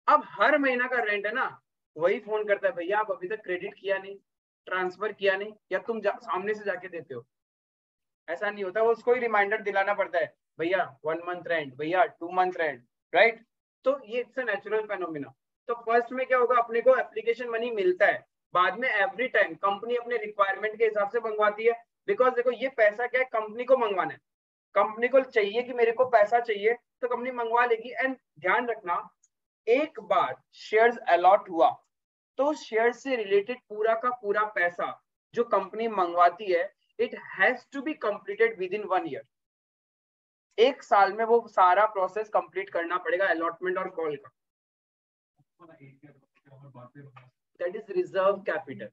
अब हर महीना का रेंट है ना, वही फोन करता है, भैया आप अभी तक क्रेडिट किया नहीं, ट्रांसफर किया नहीं, या तुम सामने से जाके देते हो, ऐसा नहीं होता, वो उसको ही रिमाइंडर दिलाना पड़ता है, भैया 1 मंथ रेंट, भैया 2 मंथ रेंट, राइट। तो ये इट्स अ नेचुरल फेनोमेना। तो फर्स्ट में क्या होगा, अपने को एप्लीकेशन मनी मिलता है, बाद में एवरी टाइम कंपनी अपने रिक्वायरमेंट के हिसाब से मंगवाती है, बिकॉज देखो ये पैसा क्या है, कंपनी को मंगवाना है, कंपनी को चाहिए कि मेरे को पैसा चाहिए तो कंपनी मंगवा लेगी। एंड ध्यान रखना, एक बार शेयर्स अलॉट हुआ तो शेयर से रिलेटेड पूरा का पूरा पैसा जो कंपनी मंगवाती है, it has to be completed within 1 year, 1 साल में वो सारा प्रोसेस कंप्लीट करना पड़ेगा अलॉटमेंट और कॉल का, दैट इज रिजर्व कैपिटल,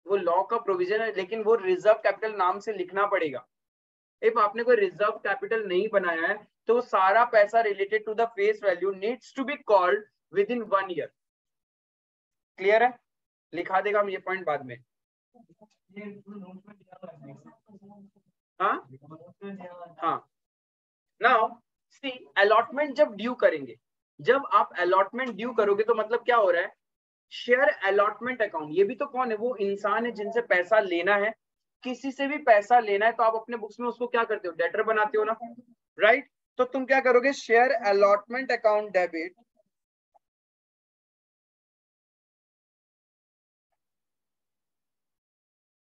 वो लॉ का प्रोविजन है, लेकिन वो रिजर्व कैपिटल नाम से लिखना पड़ेगा। इफ आपने कोई रिजर्व कैपिटल नहीं बनाया है तो सारा पैसा related to the face value needs to be called within 1 year. Clear है, लिखा देगा हम ये पॉइंट बाद में। हाँ हाँ, नाउ सी अलॉटमेंट जब ड्यू करेंगे, जब आप अलॉटमेंट ड्यू करोगे तो मतलब क्या हो रहा है, शेयर अलॉटमेंट अकाउंट, ये भी तो कौन है, वो इंसान है जिनसे पैसा लेना है, किसी से भी पैसा लेना है तो आप अपने बुक्स में उसको क्या करते हो, डेटर बनाते हो ना, राइट। तो तुम क्या करोगे, share allotment account debit,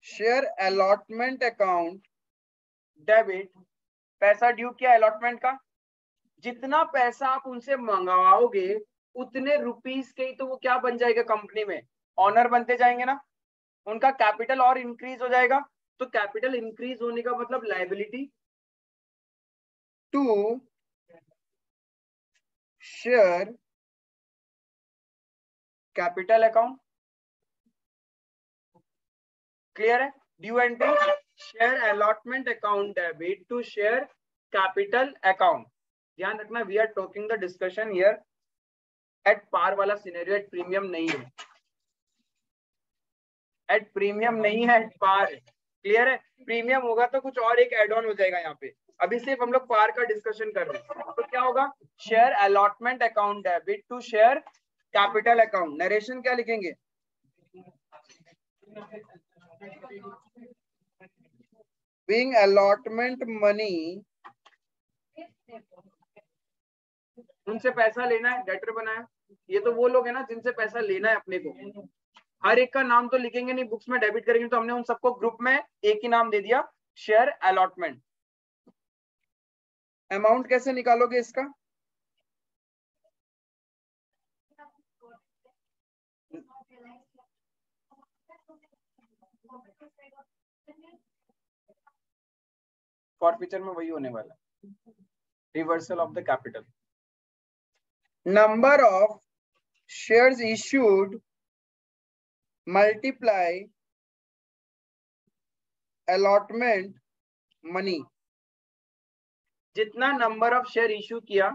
share allotment account debit, पैसा ड्यू किया अलॉटमेंट का, जितना पैसा आप उनसे मंगवाओगे उतने रुपीस के ही तो वो क्या बन जाएगा, कंपनी में ऑनर बनते जाएंगे ना, उनका कैपिटल और इंक्रीज हो जाएगा। तो कैपिटल इंक्रीज होने का मतलब liability to share capital account. Clear है? Due entry share allotment account debit to share capital account. ध्यान रखना, we are talking the discussion here at par वाला सिनेरियो, एट प्रीमियम नहीं है, एट प्रीमियम नहीं है, एट पार है। Clear है? प्रीमियम होगा तो कुछ और एक एड ऑन हो जाएगा यहाँ पे, अभी सिर्फ हम लोग पार का डिस्कशन कर रहे हैं। तो क्या होगा, share allotment account debit to share capital account. Narration क्या लिखेंगे, being allotment money, उनसे पैसा लेना है, डेटर बनाया। ये तो वो लोग है ना जिनसे पैसा लेना है अपने को। हर एक का नाम तो लिखेंगे नहीं, बुक्स में डेबिट करेंगे तो हमने उन सबको ग्रुप में एक ही नाम दे दिया, शेयर अलॉटमेंट। अमाउंट कैसे निकालोगे इसका, फॉरफीचर में वही होने वाला, reversal of the capital. Number of shares issued multiply allotment money. जितना नंबर ऑफ शेयर इश्यू किया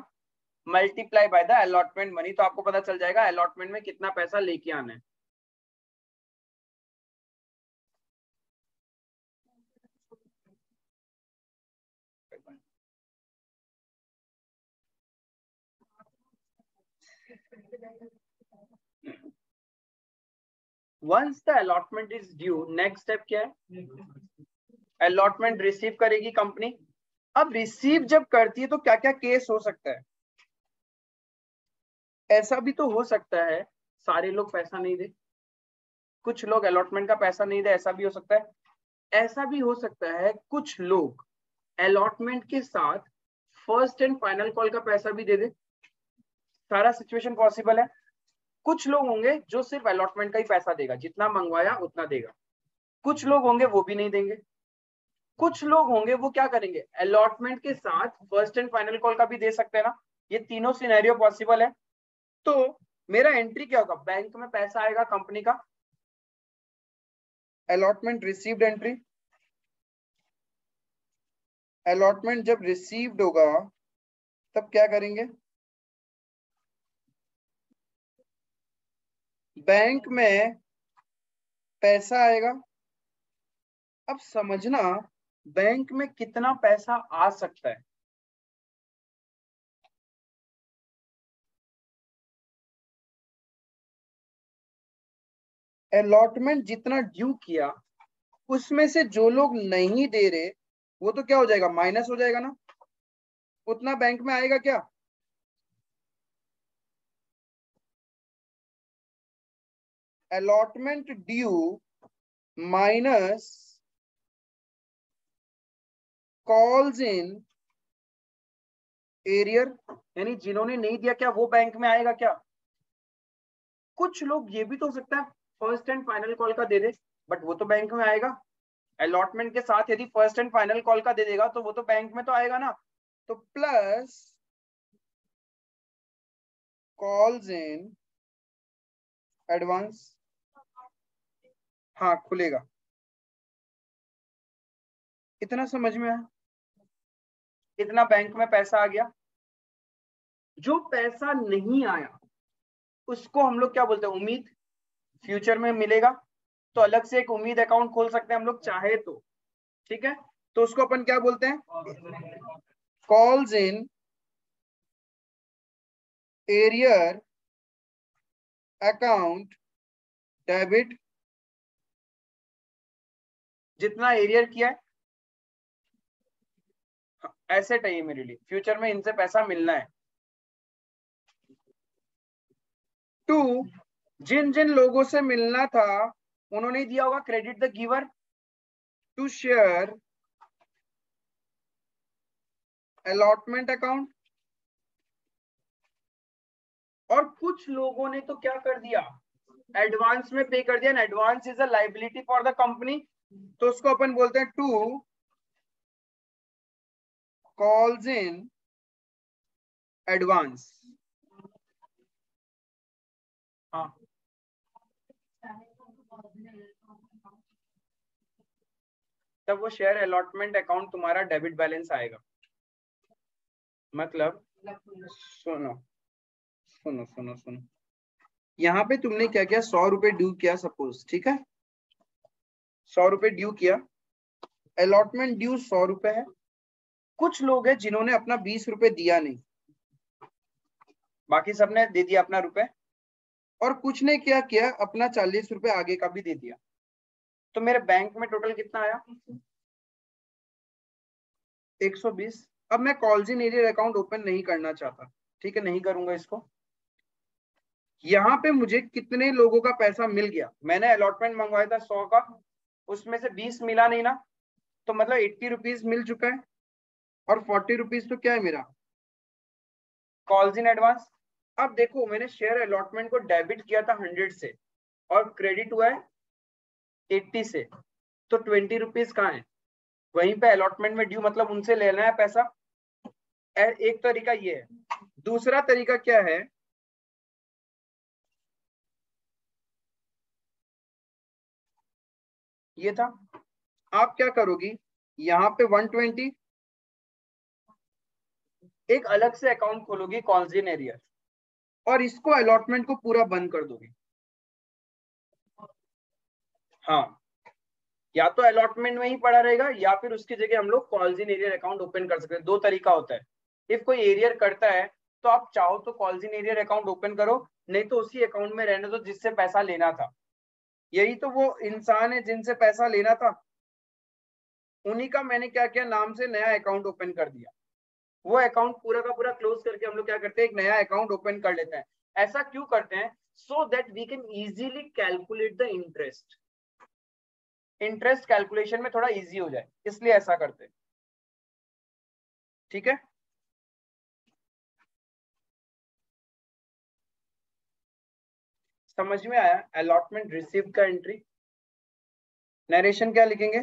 multiply by the allotment money, तो आपको पता चल जाएगा अलॉटमेंट में कितना पैसा लेके आना है। Once the allotment is due, next step क्या है, अलॉटमेंट रिसीव करेगी कंपनी। अब रिसीव जब करती है तो क्या क्या केस हो सकता है, ऐसा भी तो हो सकता है सारे लोग पैसा नहीं दे, कुछ लोग अलॉटमेंट का पैसा नहीं दे, ऐसा भी हो सकता है। ऐसा भी हो सकता है कुछ लोग अलॉटमेंट के साथ फर्स्ट एंड फाइनल कॉल का पैसा भी दे दे, सारा सिचुएशन पॉसिबल है। कुछ लोग होंगे जो सिर्फ अलॉटमेंट का ही पैसा देगा, जितना मंगवाया उतना देगा। कुछ लोग होंगे वो भी नहीं देंगे। कुछ लोग होंगे वो क्या करेंगे, अलॉटमेंट के साथ फर्स्ट एंड फाइनल कॉल का भी दे सकते हैं ना, ये तीनों सिनेरियो पॉसिबल है। तो मेरा एंट्री क्या होगा, बैंक में पैसा आएगा कंपनी का, अलॉटमेंट रिसीव्ड एंट्री। अलॉटमेंट जब रिसीव्ड होगा तब क्या करेंगे, बैंक में पैसा आएगा। अब समझना बैंक में कितना पैसा आ सकता है, अलॉटमेंट जितना ड्यू किया उसमें से जो लोग नहीं दे रहे वो तो क्या हो जाएगा, माइनस हो जाएगा ना, उतना बैंक में आएगा क्या, allotment due minus calls in arrear, यानी जिन्होंने नहीं दिया क्या वो बैंक में आएगा क्या। कुछ लोग ये भी तो हो सकता है फर्स्ट एंड फाइनल कॉल का दे दे, बट वो तो बैंक में आएगा। अलॉटमेंट के साथ यदि फर्स्ट एंड फाइनल कॉल का दे देगा तो वो तो बैंक में तो आएगा ना। तो प्लस कॉल्स इन एडवांस, हाँ खुलेगा। इतना समझ में आया, इतना बैंक में पैसा आ गया। जो पैसा नहीं आया उसको हम लोग क्या बोलते हैं, उम्मीद, फ्यूचर में मिलेगा। तो अलग से एक उम्मीद अकाउंट खोल सकते हैं हम लोग चाहे तो, ठीक है। तो उसको अपन क्या बोलते हैं, calls in arrear account debit. जितना एरियर किया है एसेट है ये मेरे लिए, फ्यूचर में इनसे पैसा मिलना है। टू, जिन जिन लोगों से मिलना था उन्होंने दिया होगा, credit the giver to share allotment account. और कुछ कुछ लोगों ने तो क्या कर दिया, एडवांस में पे कर दिया। Advance is a liability for the company, तो उसको अपन बोलते हैं टू कॉल्स इन एडवांस। हाँ, तब वो शेयर अलॉटमेंट अकाउंट तुम्हारा डेबिट बैलेंस आएगा। मतलब सुनो सुनो सुनो सुनो, यहाँ पे तुमने क्या किया, 100 रुपए ड्यू किया सपोज, ठीक है, 100 रुपए ड्यू किया, अलॉटमेंट ड्यू 100 रुपए है। कुछ लोग हैं जिन्होंने अपना 20 रुपए दिया नहीं, बाकी सबने दे दिया अपना रुपए, और कुछ ने क्या किया, अपना 40 रुपए आगे का भी दे दिया। तो मेरे बैंक में टोटल कितना आया, 120। अब मैं calls in arrear account open नहीं करना चाहता, ठीक है, नहीं करूंगा इसको। यहाँ पे मुझे कितने लोगों का पैसा मिल गया, मैंने अलॉटमेंट मंगवाया था 100 का, उसमें से 20 मिला नहीं ना, तो मतलब 80 रुपीज मिल चुका है, और 40 रुपीज तो क्या है मेरा, कॉल्स इन एडवांस। अब देखो, मैंने शेयर अलॉटमेंट को डेबिट किया था 100 से, और क्रेडिट हुआ है 80 से, तो 20 रुपीज कहाँ है, वहीं पे अलॉटमेंट में ड्यू, मतलब उनसे लेना है पैसा। एक तरीका ये है। दूसरा तरीका क्या है, ये था, आप क्या करोगी, यहाँ पे 120 एक अलग से अकाउंट खोलोगी कॉल्स इन एरियर, और इसको अलॉटमेंट को पूरा बंद कर दोगी। हाँ, या तो अलॉटमेंट में ही पड़ा रहेगा, या फिर उसकी जगह हम लोग calls in arrear account open कर सकते हैं। दो तरीका होता है। इफ कोई एरियर करता है तो आप चाहो तो calls in arrear account open करो, नहीं तो उसी अकाउंट में रहने दो जिससे पैसा लेना था। यही तो वो इंसान है जिनसे पैसा लेना था, उन्हीं का मैंने क्या किया, नाम से नया अकाउंट ओपन कर दिया। वो अकाउंट पूरा का पूरा क्लोज करके हम लोग क्या करते हैं, एक नया अकाउंट ओपन कर लेते हैं। ऐसा क्यों करते हैं, so that we can easily calculate the interest. Interest calculation में थोड़ा इजी हो जाए, इसलिए ऐसा करते हैं, ठीक है। समझ में आया। अलॉटमेंट रिसीव का एंट्री, नरेशन क्या लिखेंगे,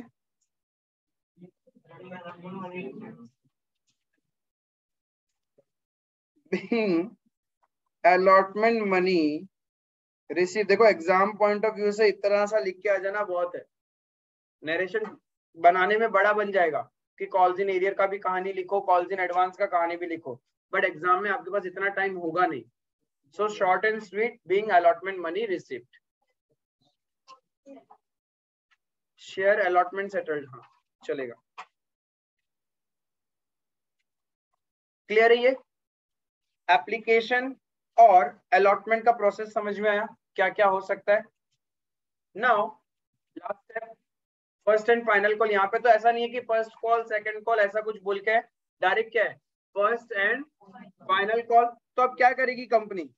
अलॉटमेंट मनी रिसीव। देखो, एग्जाम पॉइंट ऑफ व्यू से इतना सा लिख के आ जाना बहुत है, नरेशन बनाने में बड़ा बन जाएगा कि कॉल्स इन एरियर का भी कहानी लिखो, कॉल्स इन एडवांस का कहानी भी लिखो, बट एग्जाम में आपके पास इतना टाइम होगा नहीं। So short and sweet, being allotment money received, share allotment settled, हाँ चलेगा। क्लियर है ये एप्लीकेशन और अलॉटमेंट का प्रोसेस, समझ में आया क्या क्या हो सकता है। Now last step, first and final call. यहाँ पे तो ऐसा नहीं है कि फर्स्ट कॉल सेकंड कॉल ऐसा कुछ बोल के, डायरेक्ट क्या है, फर्स्ट एंड फाइनल कॉल। तो अब क्या करेगी कंपनी,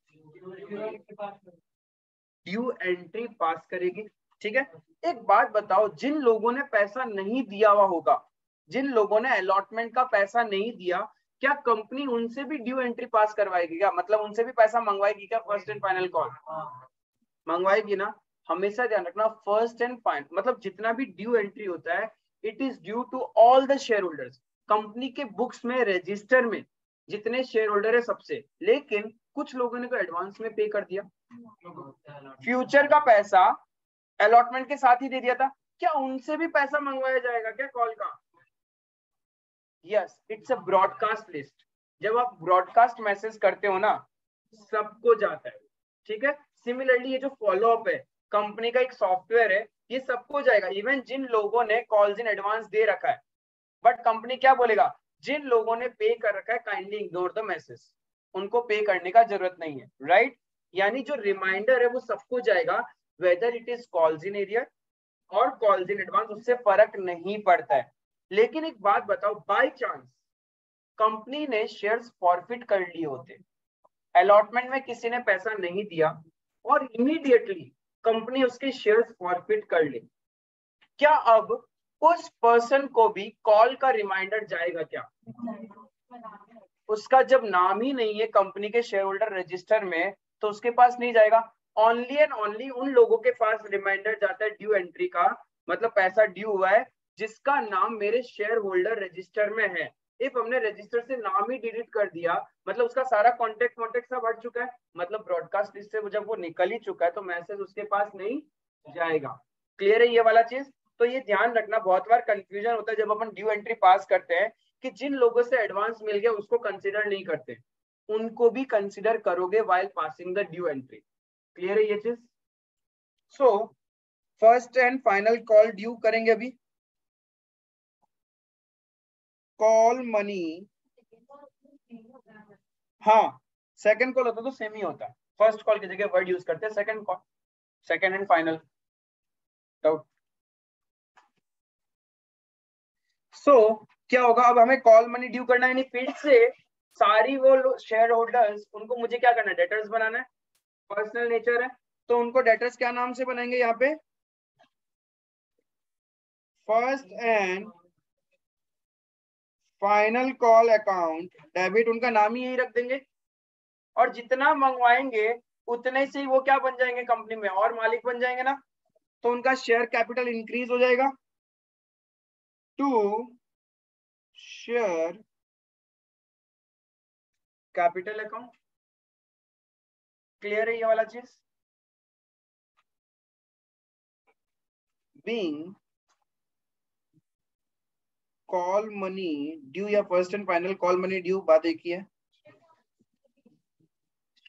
ड्यू एंट्री पास करेगी, ठीक है। एक बात बताओ, जिन लोगों ने पैसा नहीं दिया हुआ होगा, जिन लोगों ने अलॉटमेंट का पैसा नहीं दिया, क्या कंपनी उनसे भी ड्यू एंट्री पास करवाएगी क्या, मतलब उनसे भी पैसा मंगवाएगी क्या, फर्स्ट एंड फाइनल कॉल मंगवाएगी ना। हमेशा ध्यान रखना, फर्स्ट एंड फाइनल मतलब जितना भी ड्यू एंट्री होता है, it is due to all the share holders. Company के बुक्स में, रजिस्टर में जितने शेयर होल्डर है सबसे, लेकिन कुछ लोगों ने तो एडवांस में पे कर दिया, फ्यूचर का पैसा अलॉटमेंट के साथ ही दे दिया था, क्या उनसे भी पैसा मंगवाया जाएगा क्या कॉल का। Yes, it's a broadcast list. जब आप ब्रॉडकास्ट मैसेज करते हो ना, सबको जाता है, ठीक है। सिमिलरली ये जो फॉलो अप है, कंपनी का एक सॉफ्टवेयर है, ये सबको जाएगा, इवन जिन लोगों ने कॉल्स इन एडवांस दे रखा है। बट कंपनी क्या बोलेगा, जिन लोगों ने पे कर रखा है काइंडली इग्नोर द मैसेज, उनको पे करने का जरूरत नहीं है, राइट। यानी जो रिमाइंडर है वो सबको जाएगा, whether it is calls in arrear और कॉल्स इन एडवांस, उससे फर्क नहीं पड़ता है। लेकिन एक बात बताओ, बाय चांस कंपनी ने शेयर्स फॉरफिट कर लिए होते, अलॉटमेंट में किसी ने पैसा नहीं दिया और इमीडिएटली कंपनी उसके शेयर्स फॉरफिट कर ले, क्या अब उस पर्सन को भी कॉल का रिमाइंडर जाएगा क्या। उसका जब नाम ही नहीं है कंपनी के शेयर होल्डर रजिस्टर में, तो उसके पास नहीं जाएगा। ओनली एंड ओनली उन लोगों के पास रिमाइंडर जाता है ड्यू एंट्री का, मतलब पैसा ड्यू हुआ है, जिसका नाम मेरे शेयर होल्डर रजिस्टर में है। इफ हमने रजिस्टर से नाम ही डिलीट कर दिया, मतलब उसका सारा कॉन्टेक्ट सब हट चुका है, मतलब ब्रॉडकास्ट लिस्ट से जब वो निकल ही चुका है तो मैसेज उसके पास नहीं जाएगा। क्लियर है ये वाला चीज? तो ये ध्यान रखना, बहुत बार कंफ्यूजन होता है जब अपन ड्यू एंट्री पास करते हैं कि जिन लोगों से एडवांस मिल गया उसको कंसिडर नहीं करते, उनको भी कंसिडर करोगे while passing the due entry. Clear है ये चीज? So first and final call due करेंगे अभी। कॉल मनी, हाँ सेकंड कॉल होता तो सेम ही होता, फर्स्ट कॉल की जगह वर्ड यूज करते हैं second call, second and final. Doubt? So क्या होगा, अब हमें कॉल मनी ड्यू करना है, यानी फिर से सारी वो शेयर होल्डर्स, उनको मुझे क्या करना है, डेटर्स बनाना है, पर्सनल नेचर है, तो उनको डेटर्स क्या नाम से बनाएंगे यहाँ पे, first and final call account debit, उनका नाम ही यही रख देंगे, और जितना मंगवाएंगे उतने से ही वो क्या बन जाएंगे कंपनी में, और मालिक बन जाएंगे ना, तो उनका शेयर कैपिटल इंक्रीज हो जाएगा to share capital account. Clear है ये वाला चीज? बीइंग कॉल मनी ड्यू या first and final call money due, बात एक ही है।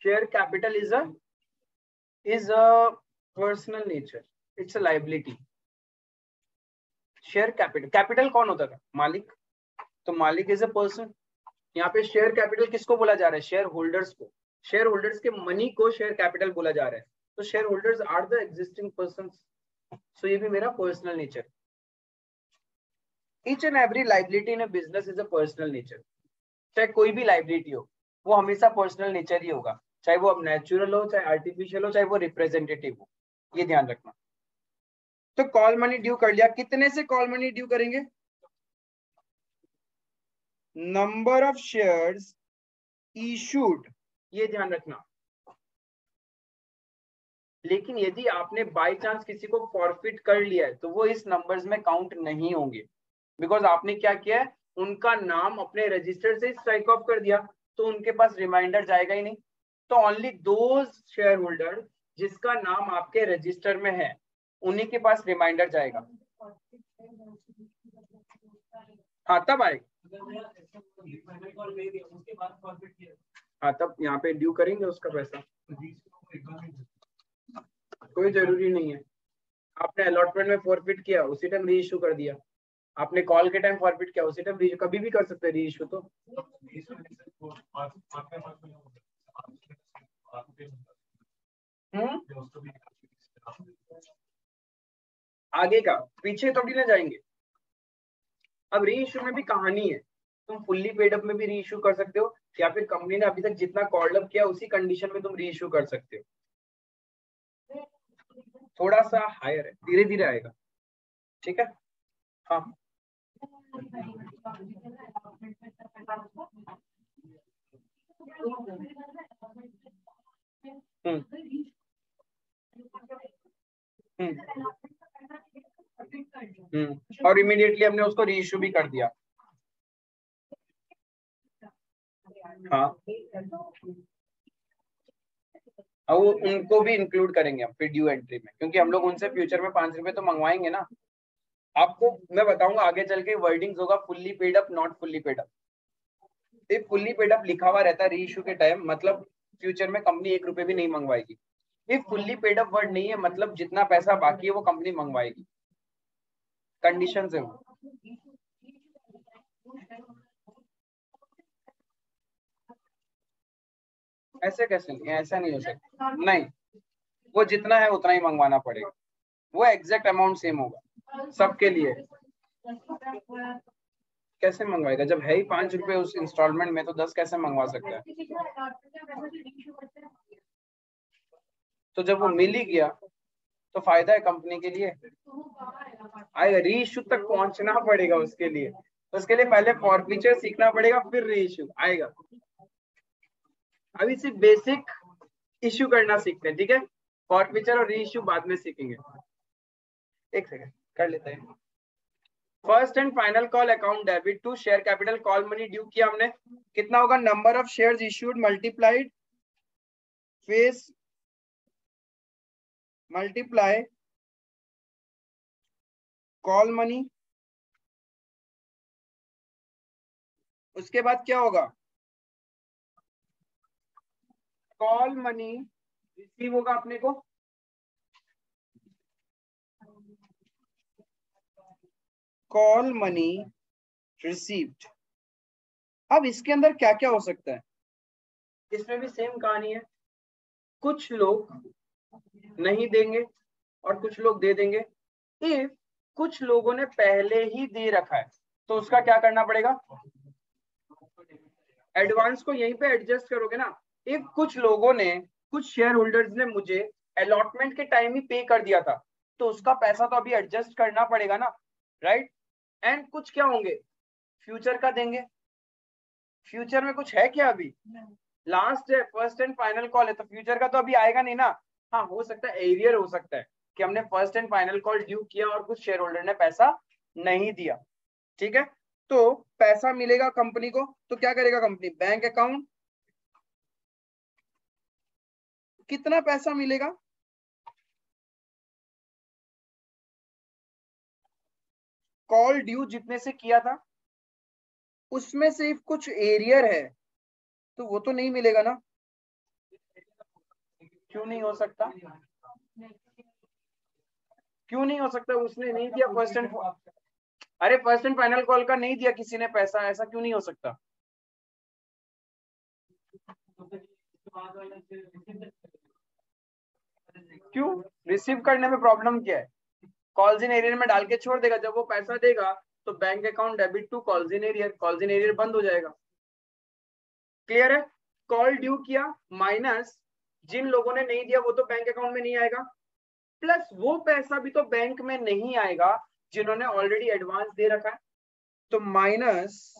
Share capital is a personal nature, it's a liability. Share capital, capital कौन होता था, मालिक, तो मालिक इज अ पर्सन। यहाँ पे शेयर कैपिटल किसको बोला जा रहा है, शेयर होल्डर्स को, शेयर होल्डर्स के मनी को शेयर कैपिटल बोला जा रहा है, तो share holders are the existing person. So ये भी मेरा personal nature. Each and every liability in a business is a personal nature. चाहे कोई भी लाइबिलिटी हो, वो हमेशा पर्सनल नेचर ही होगा, चाहे वो अब नेचुरल हो, चाहे आर्टिफिशियल हो, चाहे वो रिप्रेजेंटेटिव हो, ये ध्यान रखना। तो कॉल मनी ड्यू कर लिया, कितने से कॉल मनी ड्यू करेंगे, नंबर ऑफ शेयर्स इशूड, ये ध्यान रखना। लेकिन यदि आपने बाय चांस किसी को फॉरफिट कर लिया है तो वो इस नंबर्स में काउंट नहीं होंगे, बिकॉज आपने क्या किया है, उनका नाम अपने रजिस्टर से स्ट्राइक ऑफ कर दिया, तो उनके पास रिमाइंडर जाएगा ही नहीं। तो ओनली दोज शेयर होल्डर जिसका नाम आपके रजिस्टर में है, उन्हीं के पास रिमाइंडर जाएगा। हाँ तब आएगा, हाँ तब यहाँ पे ड्यू करेंगे उसका पैसा, कोई जरूरी नहीं है। आपने अलॉटमेंट में फॉरफिट किया, उसी टाइम री इशू कर दिया, आपने कॉल के टाइम फॉरफिट किया, उसी टाइम कभी भी कर सकते हैं री इशू। तो आगे का पीछे थोड़ी ना जाएंगे। अब री इशू में भी कहानी है, तुम फुल्ली पेड अप में भी री इशू कर सकते हो, या फिर कंपनी ने अभी तक जितना कॉल अप किया उसी कंडीशन में तुम री इशू कर सकते हो। थोड़ा सा हायर है, धीरे धीरे आएगा, ठीक है। हाँ और इमीडिएटली हमने उसको री इशू भी कर दिया। हाँ अब वो उनको भी इंक्लूड करेंगे हम फिर ड्यू एंट्री में, क्योंकि हम लोग उनसे फ्यूचर में 5 रुपए तो मंगवाएंगे ना। आपको मैं बताऊंगा आगे चल के वर्डिंग्स होगा, fully paid up, not fully paid up. If fully paid up लिखा हुआ रहता है री इशू के टाइम, मतलब फ्यूचर में कंपनी 1 रुपए भी नहीं मंगवाएगी। If fully paid up word नहीं है, मतलब जितना पैसा बाकी है वो कंपनी मंगवाएगी, कंडीशन है वो। ऐसे कैसे नहीं, ऐसा नहीं हो सकता, नहीं, वो जितना है उतना ही मंगवाना पड़ेगा, वो एग्जैक्ट अमाउंट सेम होगा सबके लिए। कैसे मंगवाएगा, जब है ही 5 रुपए उस इंस्टॉलमेंट में, तो 10 कैसे मंगवा सकता है। तो जब वो मिल ही गया तो फायदा है कंपनी के लिए, आएगा। री इशू तक पहुंचना पड़ेगा उसके लिए, तो उसके लिए पहले फॉरफीचर सीखना पड़ेगा, फिर री इशू आएगा। अभी सिर्फ बेसिक इश्यू करना सीखते हैं, ठीक है। फॉरफीचर और री इश्यू बाद में सीखेंगे। एक सेकंड कर लेते हैं। First and final call account debit to share capital call money due किया हमने, कितना होगा, number of shares issued multiplied face multiply call money. उसके बाद क्या होगा, कॉल मनी रिसीव होगा अपने को, कॉल मनी रिसीव्ड। अब इसके अंदर क्या क्या हो सकता है, इसमें भी सेम कहानी है, कुछ लोग नहीं देंगे और कुछ लोग दे देंगे। इफ कुछ लोगों ने पहले ही दे रखा है तो उसका क्या करना पड़ेगा, एडवांस को यहीं पे एडजस्ट करोगे ना। इफ कुछ लोगों ने, कुछ शेयर होल्डर्स ने मुझे अलॉटमेंट के टाइम ही पे कर दिया था तो उसका पैसा तो अभी एडजस्ट करना पड़ेगा ना, राइट। एंड कुछ क्या होंगे, फ्यूचर का देंगे। फ्यूचर में कुछ है क्या अभी, लास्ट है, फर्स्ट एंड फाइनल कॉल है, तो फ्यूचर का तो अभी आएगा नहीं ना। हाँ हो सकता है एरियर हो सकता है कि हमने first and final call due किया और कुछ शेयर होल्डर ने पैसा नहीं दिया, ठीक है। तो पैसा मिलेगा कंपनी को, तो क्या करेगा कंपनी, बैंक अकाउंट, कितना पैसा मिलेगा, कॉल ड्यू जितने से किया था उसमें सिर्फ कुछ एरियर है तो वो तो नहीं मिलेगा ना। क्यों नहीं हो सकता, क्यों नहीं हो सकता, उसने नहीं दिया फर्स्ट एंड, अरे फर्स्ट एंड फाइनल कॉल का नहीं दिया किसी ने पैसा, ऐसा क्यों नहीं हो सकता। क्यों, रिसीव करने में प्रॉब्लम क्या है, कॉल्स इन एरियर में डाल के छोड़ देगा, जब वो पैसा देगा तो bank account debit to calls in arrear, calls in arrear बंद हो जाएगा। क्लियर है, कॉल ड्यू किया माइनस जिन लोगों ने नहीं दिया वो तो बैंक अकाउंट में नहीं आएगा, प्लस वो पैसा भी तो बैंक में नहीं आएगा जिन्होंने ऑलरेडी एडवांस दे रखा है, तो माइनस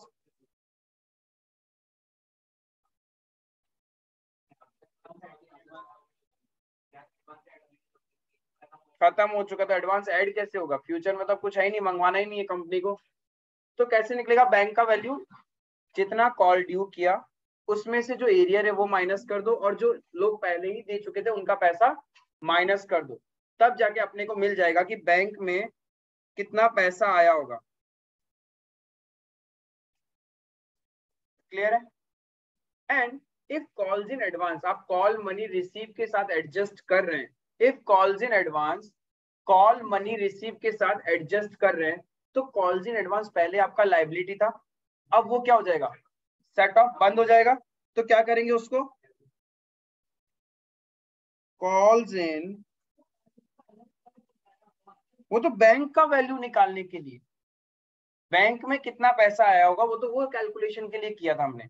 खत्म हो चुका, तो एडवांस ऐड कैसे होगा, फ्यूचर में तो कुछ है ही नहीं, मंगवाना ही नहीं है कंपनी को, तो कैसे निकलेगा, बैंक का वैल्यू जितना कॉल ड्यू किया उसमें से जो एरियर है वो माइनस कर दो और जो लोग पहले ही दे चुके थे उनका पैसा माइनस कर दो, तब जाके अपने को मिल जाएगा कि बैंक में कितना पैसा आया होगा। क्लियर है, and if calls in advance, आप कॉल मनी रिसीव के साथ एडजस्ट कर रहे हैं, if calls in advance call money receive के साथ एडजस्ट कर रहे हैं तो कॉल्स इन एडवांस पहले आपका लाइबिलिटी था, अब वो क्या हो जाएगा, सेट ऑफ बंद हो जाएगा, तो क्या करेंगे उसको, कॉल्स इन, वो तो बैंक का वैल्यू निकालने के लिए, बैंक में कितना पैसा आया होगा वो तो वो कैलकुलेशन के लिए किया था हमने,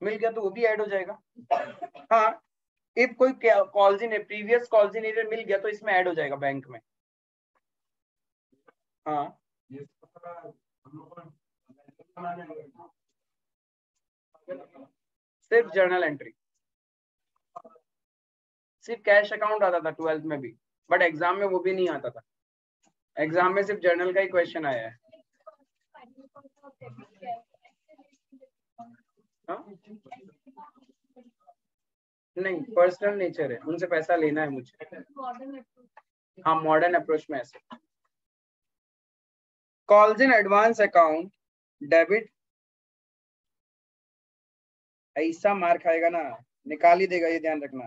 मिल गया तो वो भी ऐड हो जाएगा। हाँ, इफ कोई calls in previous calls in arrear मिल गया तो इसमें ऐड हो जाएगा बैंक में। हाँ सिर्फ जर्नल एंट्री, सिर्फ कैश अकाउंट आता था 12th में भी, बट एग्जाम में वो भी नहीं आता था, एग्जाम में सिर्फ जर्नल का ही क्वेश्चन आया है। हाँ? नहीं पर्सनल नेचर है, उनसे पैसा लेना है मुझे। हाँ मॉडर्न अप्रोच में ऐसे, calls in advance account debit, ऐसा मार खाएगा ना, निकाल ही देगा, ये ध्यान रखना,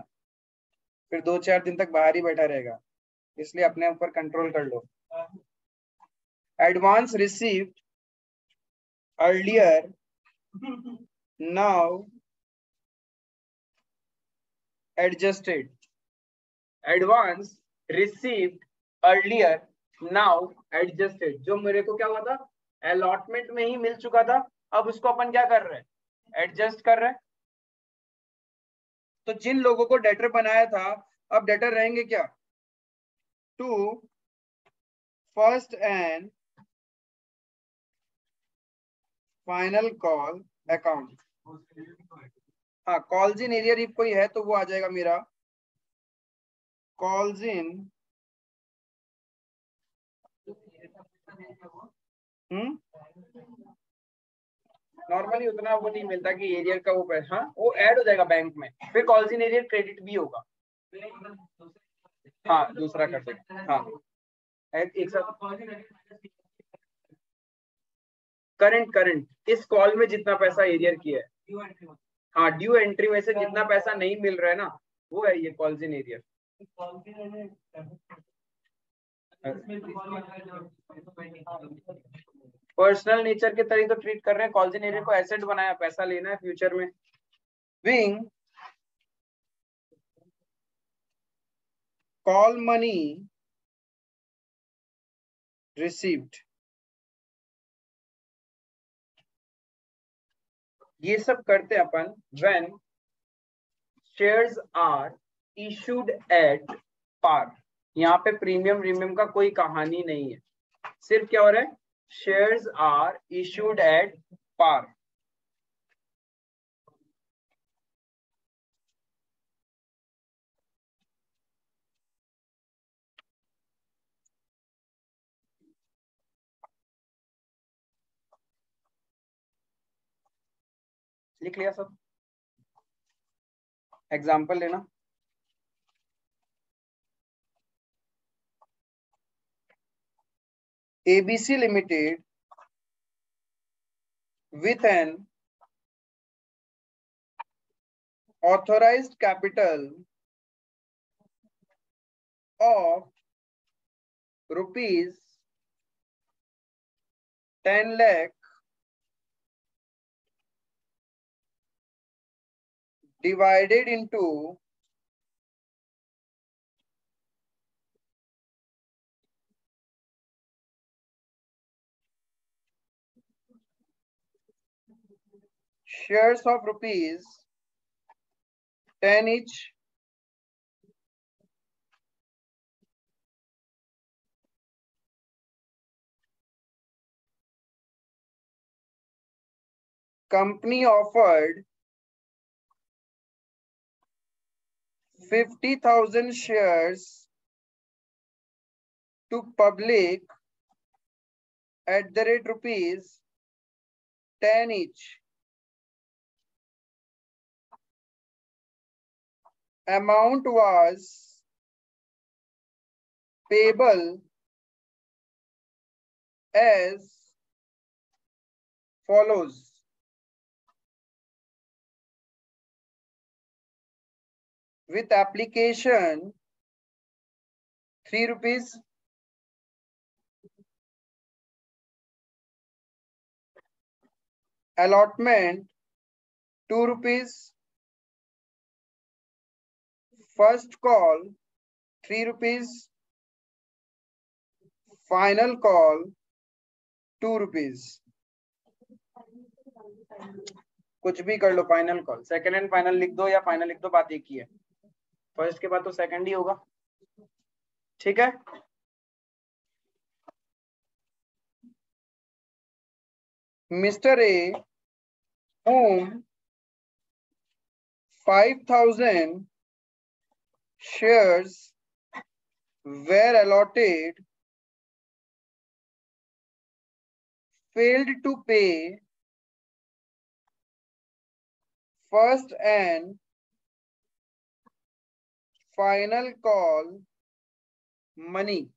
फिर 2-4 दिन तक बाहर ही बैठा रहेगा, इसलिए अपने ऊपर कंट्रोल कर लो। Advance received earlier now adjusted, advance received earlier now adjusted, जो मेरे को क्या हुआ था, अलॉटमेंट में ही मिल चुका था, अब उसको अपन क्या कर रहे हैं, एडजस्ट कर रहे हैं। तो जिन लोगों को डेटर बनाया था अब डेटर रहेंगे क्या, to first and final call account, हाँ, कॉल्स इन एरियर इफ कोई है तो वो आ जाएगा मेरा कॉल्स इन नॉर्मली उतना वो नहीं मिलता कि एरियर का वो पैसा, हाँ वो ऐड हो जाएगा बैंक में, फिर कॉल्स इन एरियर क्रेडिट भी होगा। हाँ दूसरा कर सकते, हाँ एक साथ करंट करंट इस कॉल में जितना पैसा एरियर किया है, हाँ ड्यू एंट्री में से जितना पैसा नहीं मिल रहा है ना, वो है ये calls in arrear. Personal nature के तरीके तो ट्रीट कर रहे हैं, कॉल्स इन एरियर को एसेट बनाया, पैसा लेना है फ्यूचर में। विंग कॉल मनी रिसीव्ड, ये सब करते अपन when shares are issued at par. यहाँ पे प्रीमियम प्रीमियम का कोई कहानी नहीं है, सिर्फ क्या हो रहा है, shares are issued at par. लिख लिया सब, एग्जाम्पल लेना। ABC Limited with an authorized capital of rupees 10 lakh divided into shares of rupees 10 each company offered 50,000 shares to public at the rate rupees 10 each. Amount was payable as follows. With application 3 rupees, allotment 2 rupees, first call 3 rupees, final call 2 rupees. कुछ भी कर लो, final call, second and final लिख दो या final लिख दो, बात एक ही है, फर्स्ट के बाद तो सेकंड ही होगा, ठीक है। Mister A whom 5,000 shares were allotted failed to pay first and final call money.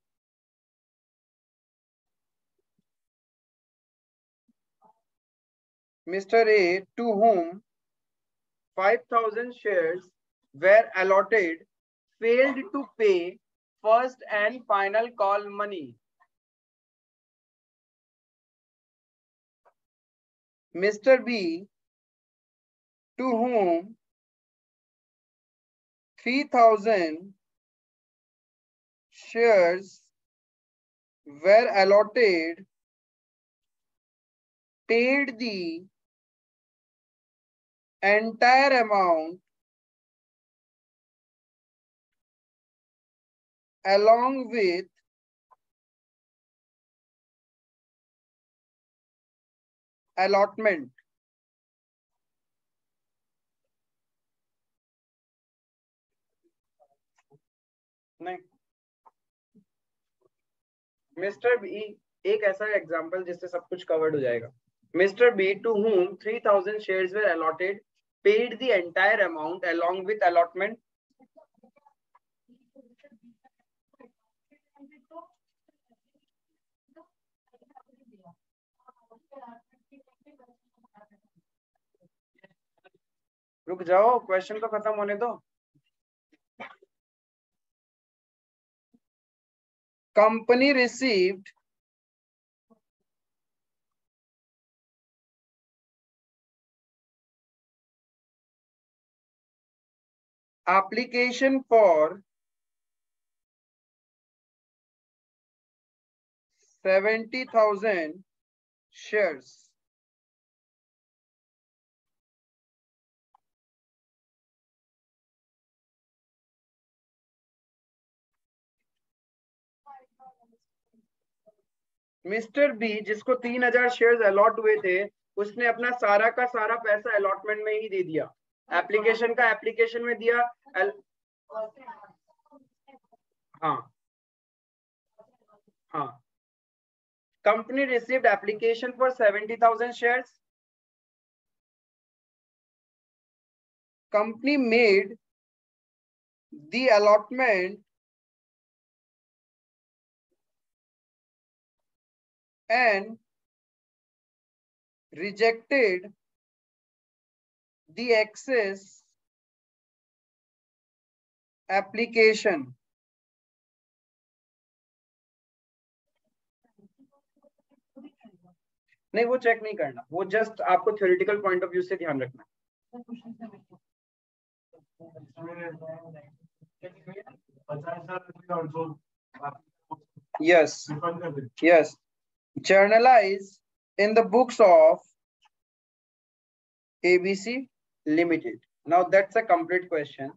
Mr. A, to whom 5,000 shares were allotted, failed to pay first and final call money. Mr. B, to whom 3,000 shares were allotted, paid the entire amount along with allotment. नहीं, mister B, एक ऐसा example जिससे सब कुछ covered हो जाएगा। Mister B to whom 3000 shares were allotted paid the entire amount along with allotment. रुक जाओ, क्वेश्चन तो खत्म होने दो। Company received application for 70,000 shares. Mister B जिसको 3000 शेयर्स अलॉट हुए थे, उसने अपना सारा का सारा पैसा अलॉटमेंट में ही दे दिया। एप्लीकेशन का एप्लीकेशन में दिया। हाँ हाँ, company received application for 70,000 shares. Company made the allotment and rejected the excess application. नहीं, वो चेक नहीं करना, वो जस्ट आपको थ्योरेटिकल पॉइंट ऑफ व्यू से ध्यान रखना। Yes, yes. Journalize in the books of ABC Limited. Now that's a complete question.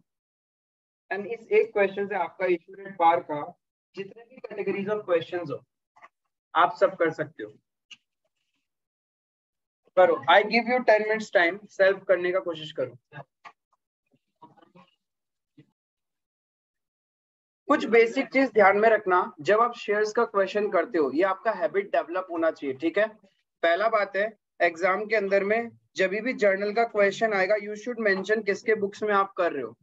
And इस एक क्वेश्चन से आपका इश्यूरेट बार का जितने भी कैटेगरीज ऑफ क्वेश्चंस हो, आप सब कर सकते हो। करो, I give you 10 minutes time, self करने का कोशिश करो। कुछ बेसिक चीज ध्यान में रखना जब आप शेयर्स का क्वेश्चन करते हो, ये आपका हैबिट डेवलप होना चाहिए, ठीक है। पहला बात है, एग्जाम के अंदर में जब भी जर्नल का क्वेश्चन आएगा, यू शुड मेंशन किसके बुक्स में आप कर रहे हो,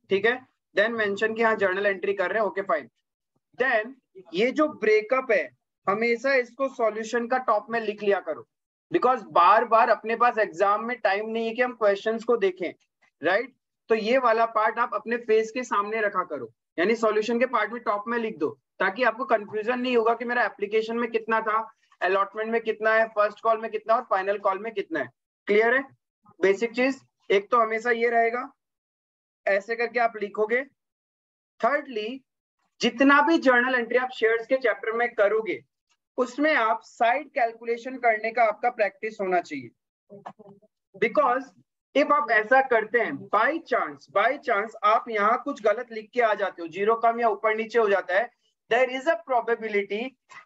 ठीक है। देन मेंशन कि हाँ जर्नल एंट्री कर रहे हैं, ओके फाइन। देन ये जो ब्रेकअप है, हमेशा इसको सॉल्यूशन का टॉप में लिख लिया करो, बिकॉज बार बार अपने पास एग्जाम में टाइम नहीं है कि हम क्वेश्चंस को देखें, राइट। तो ये वाला पार्ट आप अपने फेस के सामने रखा करो, यानी सॉल्यूशन के पार्ट में टॉप में लिख दो, ताकि आपको कंफ्यूजन नहीं होगा कि मेरा एप्लीकेशन में कितना था, अलॉटमेंट में कितना है, फर्स्ट कॉल में कितना और फाइनल कॉल में कितना है। क्लियर है? बेसिक चीज एक तो हमेशा ये रहेगा, ऐसे करके आप लिखोगे। थर्डली, जितना भी जर्नल एंट्री आप शेयर्स के चैप्टर में करोगे, उसमें आप साइड कैलकुलेशन करने का आपका प्रैक्टिस होना चाहिए। बिकॉज इफ आप ऐसा करते हैं, बाय चांस आप यहाँ कुछ गलत लिख के आ जाते हो, जीरो कम या ऊपर नीचे हो जाता है, there is a probability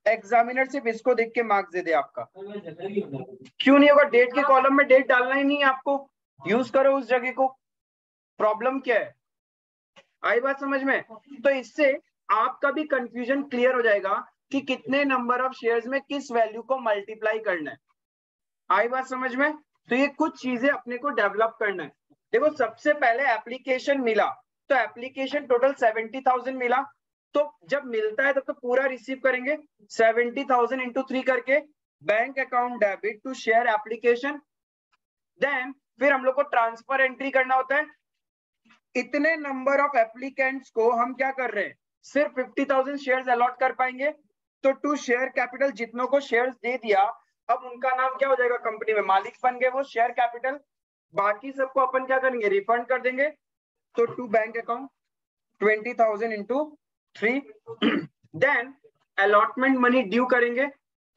examiner सिर्फ इसको देख के मार्क्स दे दे आपका। क्यों नहीं होगा? डेट के कॉलम में डेट डालना ही नहीं है आपको, यूज करो उस जगह को। प्रॉब्लम क्या है? आई बात समझ में? तो इससे आपका भी कंफ्यूजन क्लियर हो जाएगा कि कितने नंबर ऑफ शेयर्स में किस वैल्यू को मल्टीप्लाई करना है। आई बात समझ में? तो ये कुछ चीजें अपने को डेवलप करना है। देखो, सबसे पहले एप्लीकेशन मिला, तो एप्लीकेशन टोटल 70,000 मिला, तो जब मिलता है तब तो पूरा रिसीव करेंगे। 70,000 इंटू 3 करके bank account debit to share application. Then फिर हम लोग को ट्रांसफर एंट्री करना होता है। इतने नंबर ऑफ एप्लीकेंट्स को हम क्या कर रहे हैं, सिर्फ 50,000 शेयर्स अलॉट कर पाएंगे। तो टू शेयर कैपिटल, जितनों को शेयर्स दे दिया, अब उनका नाम क्या हो जाएगा, कंपनी में मालिक बन गए वो, शेयर कैपिटल। बाकी सबको अपन क्या करेंगे, रिफंड कर देंगे। तो to bank account 20,000 into 3। Then allotment money due करेंगे।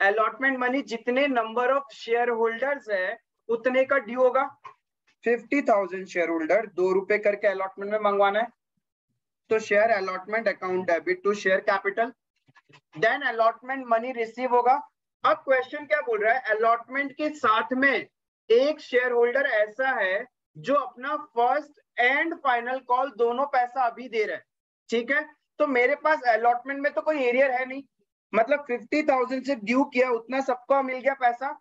अलॉटमेंट मनी जितने नंबर ऑफ शेयर होल्डर्स है उतने का ड्यू होगा। 50,000 शेयर होल्डर, 2 रुपए करके अलॉटमेंट में मंगवाना है, तो share allotment account debit to share capital. Then allotment money receive होगा। अब क्वेश्चन क्या बोल रहा है, अलॉटमेंट के साथ में एक शेयर होल्डर ऐसा है जो अपना फर्स्ट एंड फाइनल कॉल दोनों पैसा अभी दे रहा है, ठीक है। तो मेरे पास अलॉटमेंट में तो कोई एरियर है नहीं, मतलब 50,000 से ड्यू किया उतना सबको मिल गया पैसा,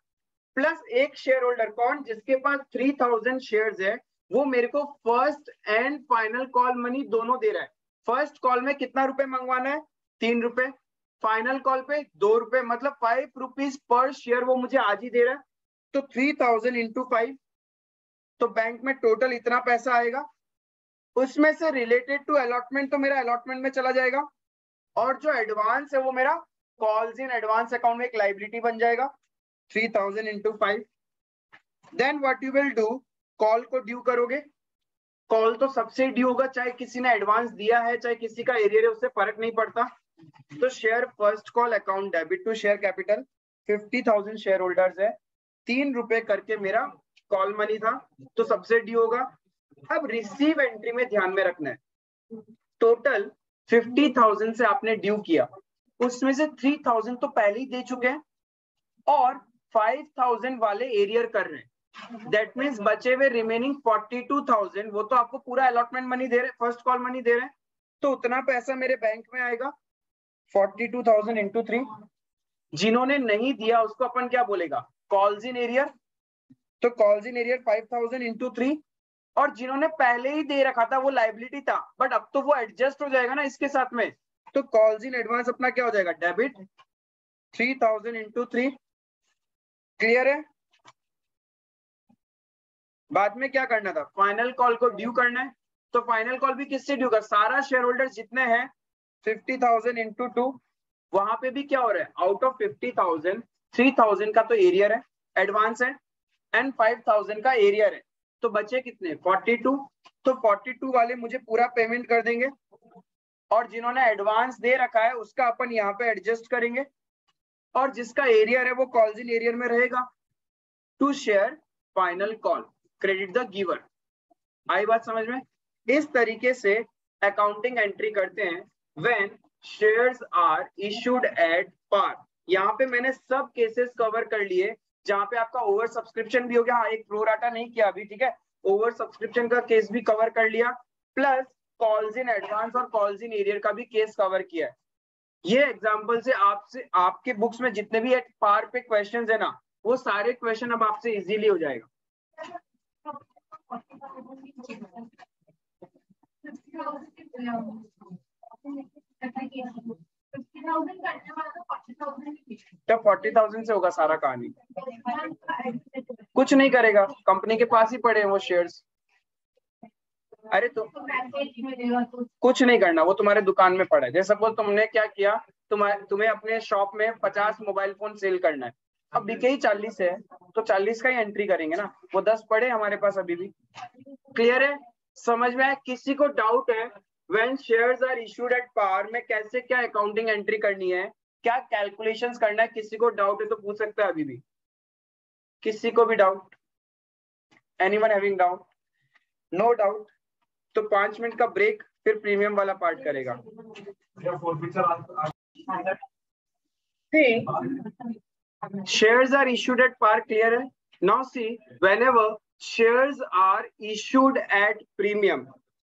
प्लस एक शेयर होल्डर कौन, जिसके पास 3,000 शेयर्स है, वो मेरे को first and final call money दोनों दे रहा है। फर्स्ट कॉल में कितना रुपए मंगवाना है, 3 रुपए, फाइनल कॉल पे 2 रुपए, मतलब 5 रुपीज पर शेयर वो मुझे आज ही दे रहा है। तो 3,000 इंटू 5, तो बैंक में टोटल इतना पैसा आएगा। उसमें से रिलेटेड टू अलॉटमेंट तो मेरा अलॉटमेंट में चला जाएगा, और जो एडवांस है वो मेरा कॉल्स इन एडवांस अकाउंट में एक लाइबिलिटी बन जाएगा। 3,000 into 5, then what you will do, call को ड्यू करोगे। कॉल तो सबसे ड्यू होगा, चाहे किसी ने एडवांस दिया है चाहे किसी का एरियर है, उससे फर्क नहीं पड़ता। तो share first call account debit to share capital, 50,000 share holders है, 3 रुपए करके मेरा कॉल मनी था, तो सबसे ड्यू होगा। अब रिसीव एंट्री में ध्यान में रखना है, टोटल 50,000 से आपने ड्यू किया, उसमें से 3,000 तो पहले ही दे चुके हैं और 5,000 वाले एरियर कर रहे हैं। दैट मींस बचे हुए रिमेनिंग 42,000 वो तो आपको पूरा अलॉटमेंट मनी दे रहे हैं, फर्स्ट कॉल मनी दे रहे हैं, तो उतना पैसा मेरे बैंक में आएगा 42,000 इंटू 3। जिन्होंने नहीं दिया उसको अपन क्या बोलेगा, कॉल्स इन एरियर, तो कॉल्स इन एरियर 5,000 इंटू 3। और जिन्होंने पहले ही दे रखा था वो लाइबिलिटी था, बट अब तो वो एडजस्ट हो जाएगा ना इसके साथ में, तो कॉल्स इन एडवांस अपना क्या हो जाएगा, डेबिट 3,000 इंटू 3। क्लियर है। बाद में क्या करना था, फाइनल कॉल को ड्यू करना है, तो फाइनल कॉल भी किससे ड्यू कर, सारा शेयर होल्डर जितने हैं 50,000 इंटू 2, वहां पे भी क्या हो रहा है, आउट ऑफ 50,000 3,000 का तो एरियर है, एडवांस है, एंड 5,000 का एरियर है, तो बचे कितने 42। तो 42 वाले मुझे पूरा पेमेंट कर देंगे, और जिन्होंने एडवांस दे रखा है उसका अपन यहाँ पे एडजस्ट करेंगे, और जिसका एरियर है वो कॉल्स इन एरियर में रहेगा। To share final call, credit the giver. आई बात समझ में। इस तरीके से अकाउंटिंग एंट्री करते हैं when shares are issued at par. यहाँ पे मैंने सब केसेस कवर कर लिए जहां पे आपका ओवर सब्सक्रिप्शन भी हो गया, हाँ एक प्रोराटा नहीं किया अभी, ठीक है, ओवर सब्सक्रिप्शन का केस भी कवर कर लिया, प्लस कॉल्स इन एडवांस और कॉल्स इन एरियर का भी केस कवर किया है। ये एग्जांपल से आपसे आपके बुक्स में जितने भी एट पार पे क्वेश्चंस है ना, वो सारे क्वेश्चन अब आपसे इजीली हो जाएगा। तो 40,000 से होगा सारा कहानी, कुछ नहीं करेगा, कंपनी के पास ही पड़े हैं वो शेयर्स। अरे तो कुछ नहीं करना, वो तुम्हारे दुकान में पड़ा है। जैसे सपोज तुमने क्या किया, तुम्हें अपने शॉप में 50 मोबाइल फोन सेल करना है, अब बिके ही 40 है, तो 40 का ही एंट्री करेंगे ना, वो 10 पड़े हमारे पास अभी भी। क्लियर है, समझ में आया। किसी को डाउट है when shares are issued at par में कैसे क्या अकाउंटिंग एंट्री करनी है, क्या कैलकुलेशंस करना है, किसी को डाउट है तो पूछ सकता है अभी भी, किसी को भी doubt, anyone having doubt, no doubt, तो 5 मिनट का ब्रेक, फिर प्रीमियम वाला पार्ट करेगा। Shares are issued at par, clear है। Now see whenever shares are issued at premium,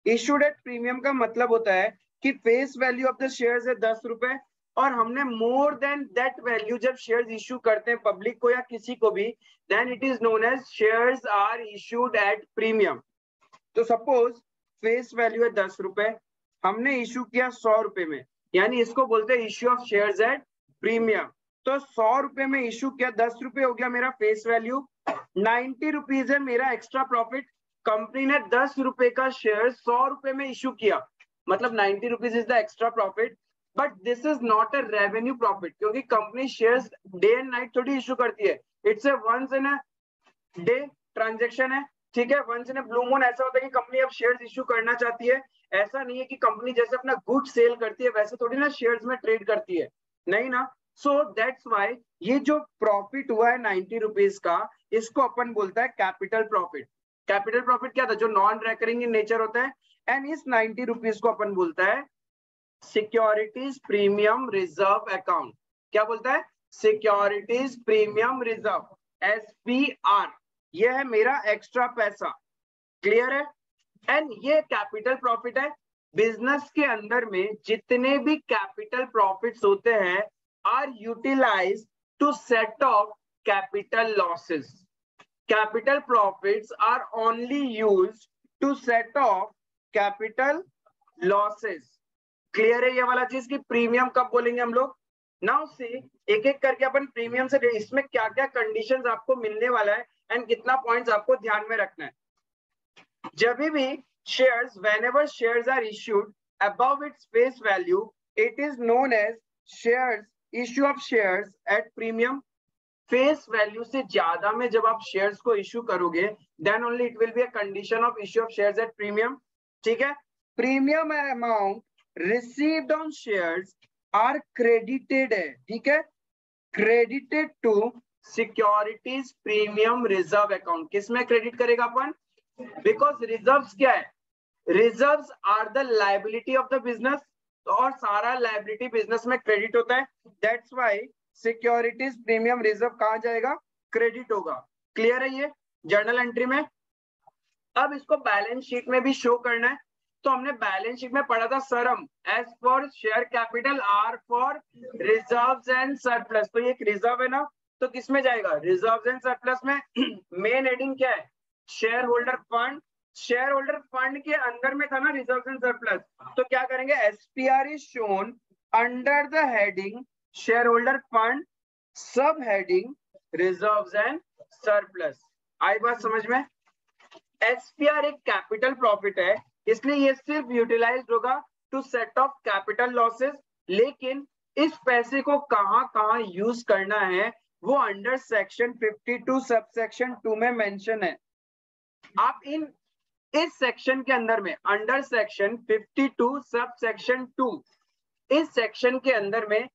issued at premium का मतलब होता है कि face value of the shares है 10 रुपए, और हमने मोर देन दैट वैल्यू जब शेयर्स इशू करते हैं पब्लिक को या किसी को भी, then it is known as shares are issued at premium. तो सपोज फेस वैल्यू है 10 रुपए, हमने इशू किया 100 रुपए में, यानी इसको बोलते हैं issue of shares at premium. तो 100 रुपए में इशू किया, 10 रुपए हो गया मेरा फेस वैल्यू, 90 रुपीज है मेरा एक्स्ट्रा प्रॉफिट। कंपनी ने 10 रुपए का शेयर 100 रुपए में इशू किया, मतलब 90 rupees is the extra profit, but this is not a revenue profit, क्योंकि company shares day and night थोड़ी इशू करती है, it's a once in a day transaction है, ठीक है, once in a blue moon. ऐसा होता है कि कंपनी अब शेयर्स इशू करना चाहती है, ऐसा नहीं है कि कंपनी जैसे अपना गुड सेल करती है वैसे थोड़ी ना शेयर्स में ट्रेड करती है, नहीं ना। सो दैट्स व्हाई ये जो प्रॉफिट हुआ है 90 रुपीज का, इसको अपन बोलता है कैपिटल प्रॉफिट। कैपिटल प्रॉफिट क्या था, जो नॉन रेकरिंग इन नेचर होता है, एंड इस 90 रुपीज को अपन बोलता है सिक्योरिटीज प्रीमियम रिजर्व अकाउंट। क्या बोलता है, सिक्योरिटीज प्रीमियम रिजर्व, SPR। ये है मेरा एक्स्ट्रा पैसा, क्लियर है। एंड ये कैपिटल प्रॉफिट है, बिजनेस के अंदर में जितने भी कैपिटल प्रॉफिट्स होते हैं are utilize to set off capital losses. Capital profits are only used to set off capital losses. Clear है ये वाला चीज की प्रीमियम कब बोलेंगे हम लोग. नाउ सी एक एक करके अपन प्रीमियम से इसमें क्या क्या कंडीशंस आपको मिलने वाला है एंड कितना पॉइंट्स आपको ध्यान में रखना है. जब भी shares whenever shares are issued above its face value it is known as shares issue of shares at premium. Face value से ज्यादा में जब आप शेयर्स को इश्यू करोगे then only it will be a condition of issue of shares at premium. ठीक है. Premium amount received on shares are credited है. ठीक है. Credited to securities premium reserve account. किसमें क्रेडिट करेगा अपन. बिकॉज रिजर्व्स क्या है. Reserves are the liability of the business. और सारा लायबिलिटी बिजनेस में क्रेडिट होता है. That's why securities premium reserve कहां जाएगा. क्रेडिट होगा. क्लियर है ये जर्नल एंट्री में. अब इसको बैलेंस शीट में भी शो करना है. तो हमने बैलेंस शीट में पढ़ा था सरम as for share capital R for reserves and surplus. तो ये एक रिजर्व है ना. तो किसमें जाएगा. रिजर्व्स एंड सरप्लस में. मेन हेडिंग क्या है. Shareholder fund. Shareholder fund के अंदर में था ना रिजर्व्स एंड सरप्लस. तो क्या करेंगे. SPR is shown under the heading shareholder fund सब हेडिंग रिजर्व्स एंड सरप्लस. आई बात समझ में. एसपीआर एक कैपिटल प्रॉफिट है इसलिए ये सिर्फ यूटिलाइज होगा to set off capital losses. लेकिन इस पैसे को कहां कहां यूज करना है वो अंडर सेक्शन 52 सब सेक्शन 2 में मेंशन है. आप इस सेक्शन के अंदर में अंडर सेक्शन 52 सब सेक्शन 2 इस सेक्शन के अंदर में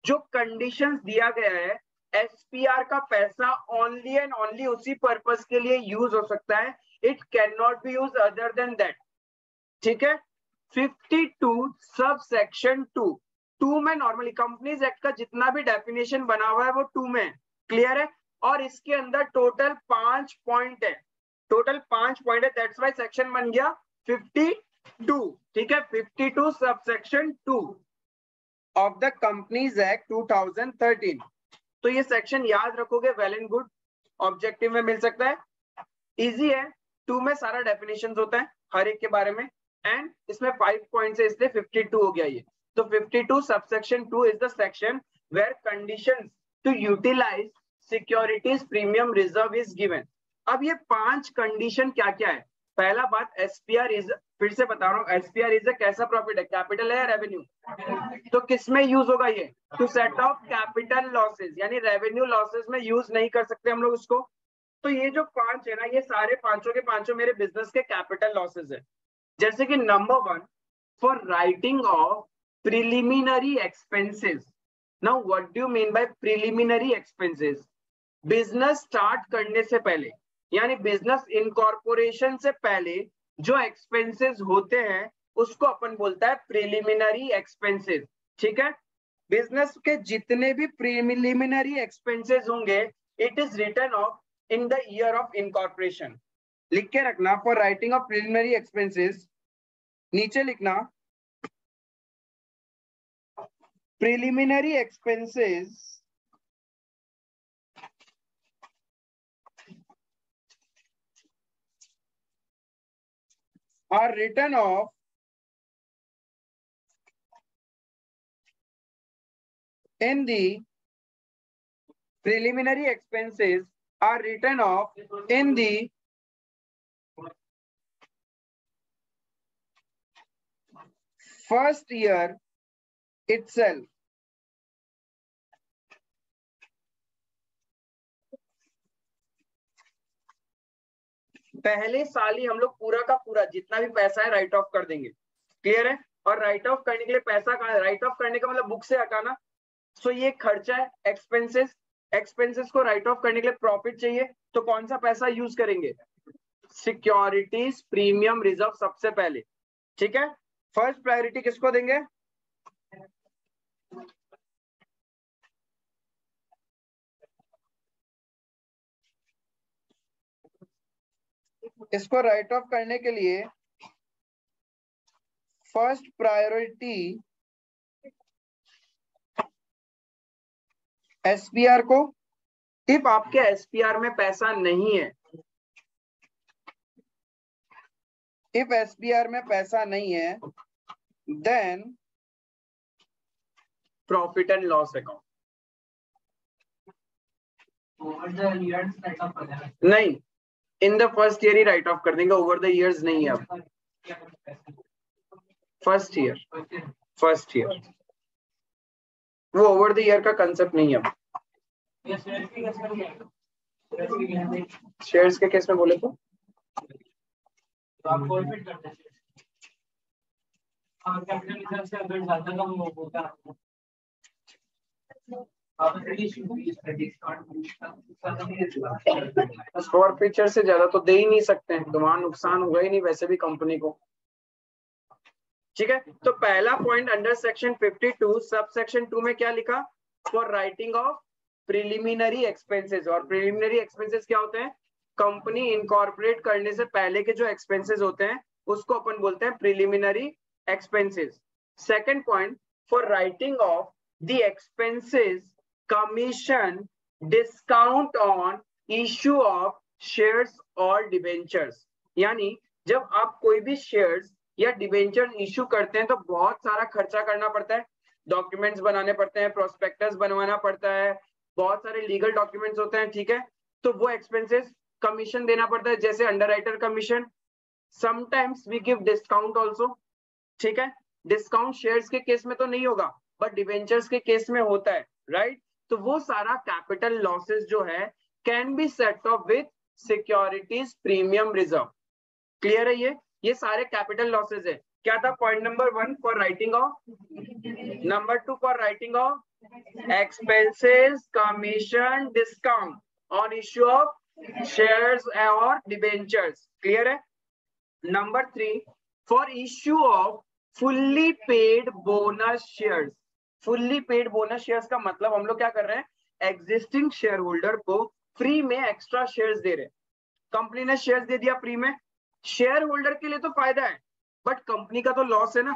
जो कंडीशंस दिया गया है एसपीआर का पैसा ओनली एंड ओनली उसी पर्पस के लिए यूज हो सकता है. It can not be use other than that. ठीक है. 52 सब सेक्शन 2 में नॉर्मली कंपनीज एक्ट का जितना भी डेफिनेशन बना हुआ है वो 2 में. क्लियर है. और इसके अंदर टोटल 5 पॉइंट है. टोटल 5 पॉइंट है. दैट्स व्हाई सेक्शन बन गया 52. ठीक है. 52 sub section 2 of the companies act 2013. तो ये सेक्शन याद रखोगे वेल एंड गुड. ऑब्जेक्टिव में मिल सकता है. इजी है. 2 में सारा डेफिनेशन होता है हर एक के बारे में एंड इसमें 5 पॉइंट्स है इसलिए 52 हो गया ये. तो 52 subsection 2 is the section where conditions to utilize securities premium reserve is given. अब ये 5 कंडीशन क्या क्या है. पहला बात एसपीआर इज फिर से बता रहा हूँ एसपीआर इज कैसा प्रॉफिट है. कैपिटल है या रेवेन्यू. तो किसमें यूज होगा ये. To set off capital losses यानी रेवेन्यू लॉसेस में यूज नहीं कर सकते हम लोग उसको. तो ये जो 5 है ना ये सारे पांचों के पांचों मेरे बिजनेस के कैपिटल लॉसेस है. जैसे कि number 1 for writing off preliminary expenses. Now what do you mean by preliminary expenses. Business start करने से पहले यानी बिजनेस इनकॉर्पोरेशन से पहले जो एक्सपेंसेस होते हैं उसको अपन बोलता है प्रिलिमिनरी एक्सपेंसेस. ठीक है. बिजनेस के जितने भी प्रिलिमिनरी एक्सपेंसेस होंगे it is written off in the year of incorporation. लिख के रखना for writing off preliminary expenses. नीचे लिखना preliminary expenses are written off in the preliminary expenses are written off in the first year itself. पहले साल ही हम लोग पूरा का पूरा जितना भी पैसा है राइट ऑफ कर देंगे. क्लियर है. और राइट ऑफ करने के लिए पैसा कहाँ. राइट ऑफ करने का मतलब बुक से हटाना. सो ये खर्चा है एक्सपेंसेस. एक्सपेंसेस को राइट ऑफ करने के लिए प्रॉफिट चाहिए तो कौन सा पैसा यूज करेंगे. सिक्योरिटीज प्रीमियम रिजर्व सबसे पहले. ठीक है. फर्स्ट प्रायोरिटी किसको देंगे. इसको राइट ऑफ करने के लिए फर्स्ट प्रायोरिटी एसपीआर को। इफ आपके एसपीआर में पैसा नहीं है, इफ एसपीआर में पैसा नहीं है, then profit and loss account. नहीं, इन द फर्स्ट ईयर ही राइट ऑफ कर देंगे, ओवर द इयर्स नहीं है। अब फर्स्ट ईयर वो ओवर द ईयर का कंसेप्ट नहीं है। अब शेयर्स के केस में बोले तो आप प्रॉफिट करते हैं और कैपिटल रिजर्व से अगर ज्यादा कम होता है फॉरफीचर से ज्यादा तो दे ही नहीं सकते हैं, तो वहां नुकसान होगा ही नहीं वैसे भी कंपनी को। ठीक है, तो पहला point under section 52 sub section 2 में क्या लिखा? For writing off preliminary expenses. और प्रिलिमिनरी एक्सपेंसेस क्या होते हैं? कंपनी इनकॉर्पोरेट करने से पहले के जो एक्सपेंसेस होते हैं उसको अपन बोलते हैं preliminary expenses. Second point, for writing of the expenses commission discount on issue of shares और डिबेंचर्स। यानी जब आप कोई भी शेयर्स या डिबेंचर इश्यू करते हैं तो बहुत सारा खर्चा करना पड़ता है, डॉक्यूमेंट्स बनाने पड़ते हैं, प्रोस्पेक्टस बनवाना पड़ता है, बहुत सारे लीगल डॉक्यूमेंट्स होते हैं। ठीक है, तो वो एक्सपेंसेस कमीशन देना पड़ता है, जैसे underwriter commission. Sometimes we give discount also. ठीक है, डिस्काउंट शेयर्स के केस में तो नहीं होगा बट डिबेंचर्स के केस में होता है, राइट? तो वो सारा कैपिटल लॉसेस जो है can be set of with securities premium reserve. Clear है? ये सारे कैपिटल लॉसेस है। क्या था point number 1? For writing of, number 2 for writing off expenses commission discount on issue of shares और डिबेंचर्स। क्लियर है? Number 3 for issue of fully paid bonus shares. Fully paid bonus shares का मतलब हम लोग क्या कर रहे हैं? एग्जिस्टिंग शेयर होल्डर को फ्री में एक्स्ट्रा शेयर्स दे रहे हैं। कंपनी ने शेयर्स दे दिया फ्री में, शेयर होल्डर के लिए तो फायदा है बट कंपनी का तो लॉस है ना,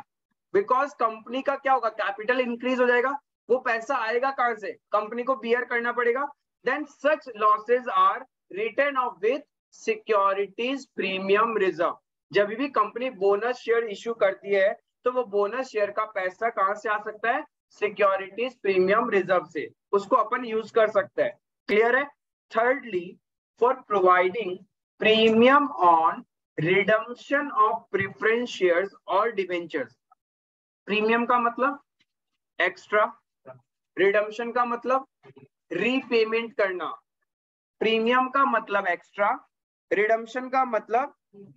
बिकॉज कंपनी का क्या होगा? कैपिटल इंक्रीज हो जाएगा, वो पैसा आएगा कहां से? कंपनी को बियर करना पड़ेगा। Then such losses are written off with securities premium reserve. जब भी कंपनी बोनस शेयर इश्यू करती है तो वो बोनस शेयर का पैसा कहां से आ सकता है? सिक्योरिटीज प्रीमियम रिजर्व से, उसको अपन यूज कर सकते हैं। क्लियर है? Thirdly, for providing premium on redemption of preference shares और डिबेंचर्स। प्रीमियम का मतलब एक्स्ट्रा, रिडम्पशन का मतलब रीपेमेंट करना। प्रीमियम का मतलब एक्स्ट्रा, रिडम्पशन का मतलब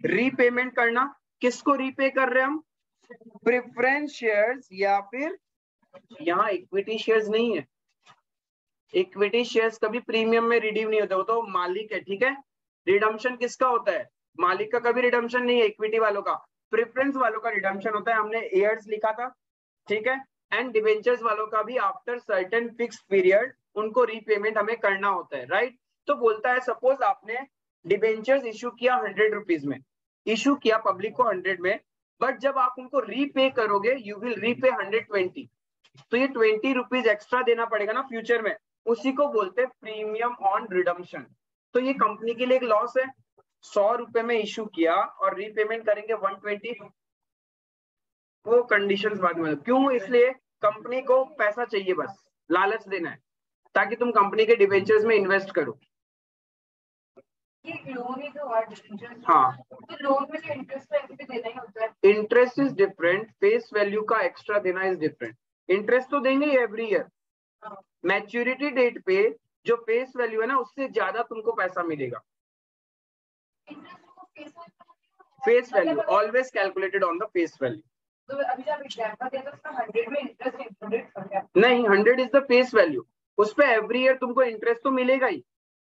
रीपेमेंट करना। किसको रीपे कर रहे हैं हम? प्रेफरेंस शेयर्स या फिर यहाँ इक्विटी शेयर्स नहीं है। इक्विटी शेयर्स कभी प्रीमियम में रिडीम नहीं होता, वो तो मालिक है। ठीक है, रिडम्पशन किसका होता है? मालिक का कभी रिडम्पशन नहीं है, इक्विटी वालों का। प्रेफरेंस वालों का रिडम्पशन होता है, हमने इयर्स लिखा था। ठीक है, एंड डिबेंचर्स वालों का भी आफ्टर सर्टेन फिक्स पीरियड उनको रीपेमेंट हमें करना होता है, राइट? तो बोलता है सपोज आपने डिबेंचर्स इशू किया 100 रुपीज में, इशू किया पब्लिक को 100 में, बट जब आप उनको रीपे करोगे यू विल रीपे 120, तो ये 20 रुपीज एक्स्ट्रा देना पड़ेगा ना फ्यूचर में, उसी को बोलते हैं प्रीमियम ऑन रिडम्पशन। तो ये कंपनी के लिए एक लॉस है। 100 रुपए में इशू किया और रीपेमेंट करेंगे 120, वो कंडीशंस बाद में। क्यों? इसलिए कंपनी को पैसा चाहिए, बस लालच देना है ताकि तुम कंपनी के डिबेंचर्स में इन्वेस्ट करो। ये लोन ही तो और हाँ, तो लोन में जो इंटरेस्ट है भी देना ही होता है। Interest is different, face value का एक्स्ट्रा देना इज डिफरेंट। इंटरेस्ट तो देंगे एवरी ईयर, मैच्योरिटी डेट पे जो फेस वैल्यू है ना उससे ज्यादा तुमको पैसा मिलेगा। Face value always calculated on the face value. तो अभी जब एग्जांपल दिया तो उसका 100 में इंटरेस्ट इंक्लूडेड कर दिया। नहीं, 100 इज द फेस वैल्यू, उस पे एवरी ईयर तुमको इंटरेस्ट तो मिलेगा ही,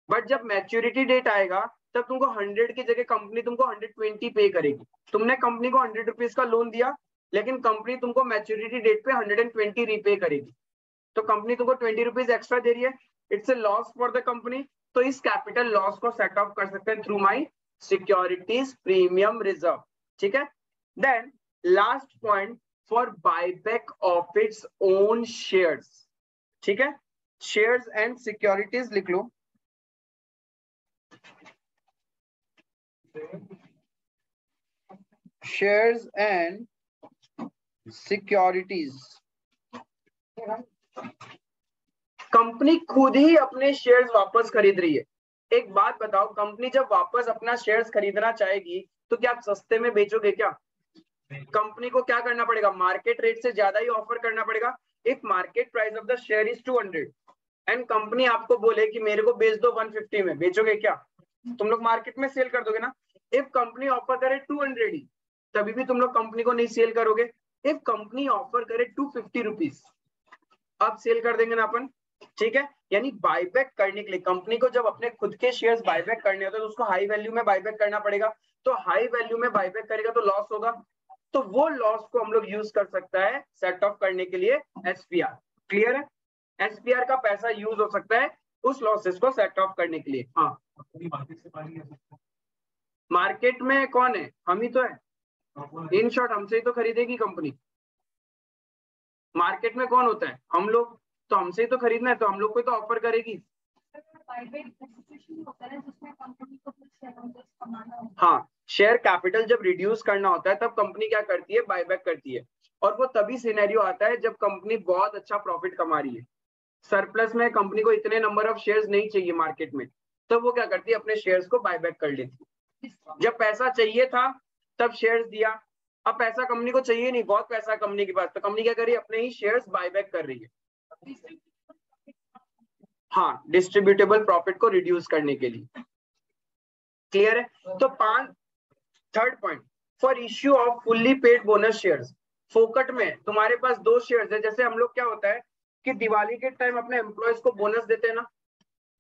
बट जब मैच्योरिटी डेट आएगा तब तुमको 100 की जगह कंपनी तुमको 120 पे करेगी। तुमने कंपनी को 100 रुपीज का लोन दिया लेकिन कंपनी तुमको मैच्योरिटी डेट पे 120 रीपे करेगी, तो कंपनी तुमको 20 रुपीज एक्स्ट्रा दे रही है, it's a loss for the company. तो इस कैपिटल लॉस को सेट ऑफ कर सकते हैं through my securities premium reserve. ठीक है, then last point for buyback of its own shares, ठीक है, शेयर्स एंड सिक्योरिटीज लिख लो। शेयर्स एंड सिक्योरिटीज, कंपनी खुद ही अपने शेयर्स वापस खरीद रही है। एक बात बताओ, कंपनी जब वापस अपना शेयर्स खरीदना चाहेगी तो क्या आप सस्ते में बेचोगे क्या? कंपनी को क्या करना पड़ेगा? मार्केट रेट से ज्यादा ही ऑफर करना पड़ेगा। If market price of the share is 200 and company आपको बोले कि मेरे को बेच दो 150 में, बेचोगे क्या? तुम लोग मार्केट में सेल कर दोगे ना। इफ कंपनी ऑफर करे 200 ही, तभी भी तुम लोग कंपनी को नहीं सेल करोगे। इफ कंपनी ऑफर करे 250 रुपीज, अब सेल कर देंगे ना अपन, ठीक है। यानी बायबैक करने के लिए कंपनी को जब अपने खुद के शेयर्स बायबैक करने होते हैं तो उसको हाई वैल्यू में बायबैक करना पड़ेगा। तो हाई वैल्यू में बायबैक करेगा तो लॉस होगा, तो वो लॉस को हम लोग यूज कर सकता है सेट ऑफ करने के लिए एसपीआर। क्लियर है? एसपीआर का पैसा यूज हो सकता है उस लॉसेस को सेट ऑफ करने के लिए। हाँ, मार्केट में कौन है? हम ही तो है। इन शॉर्ट हमसे ही तो खरीदेगी कंपनी। मार्केट में कौन होता है? हम लोग। तो हमसे ही तो खरीदना है, तो हम लोग को तो ऑफर करेगी। हाँ, शेयर कैपिटल जब रिड्यूस करना होता है तब कंपनी क्या करती है? बायबैक करती है। और वो तभी सिनेरियो आता है जब कंपनी बहुत अच्छा प्रॉफिट कमा रही है, सरप्लस में, कंपनी को इतने नंबर ऑफ शेयर्स नहीं चाहिए मार्केट में, तो वो क्या करती है? अपने शेयर्स को बायबैक कर लेती है। जब पैसा चाहिए था तब शेयर्स दिया, अब पैसा कंपनी को चाहिए नहीं, बहुत पैसा कंपनी के पास, तो कंपनी क्या कर रही है? अपने ही शेयर्स बायबैक कर रही है। हाँ, डिस्ट्रीब्यूटेबल प्रॉफिट को रिड्यूस करने के लिए। क्लियर है? तो third point, for issue of fully paid bonus shares. फोकट में तुम्हारे पास 2 शेयर्स है। जैसे हम लोग क्या होता है कि दिवाली के टाइम अपने एम्प्लॉयज को बोनस देते हैं ना,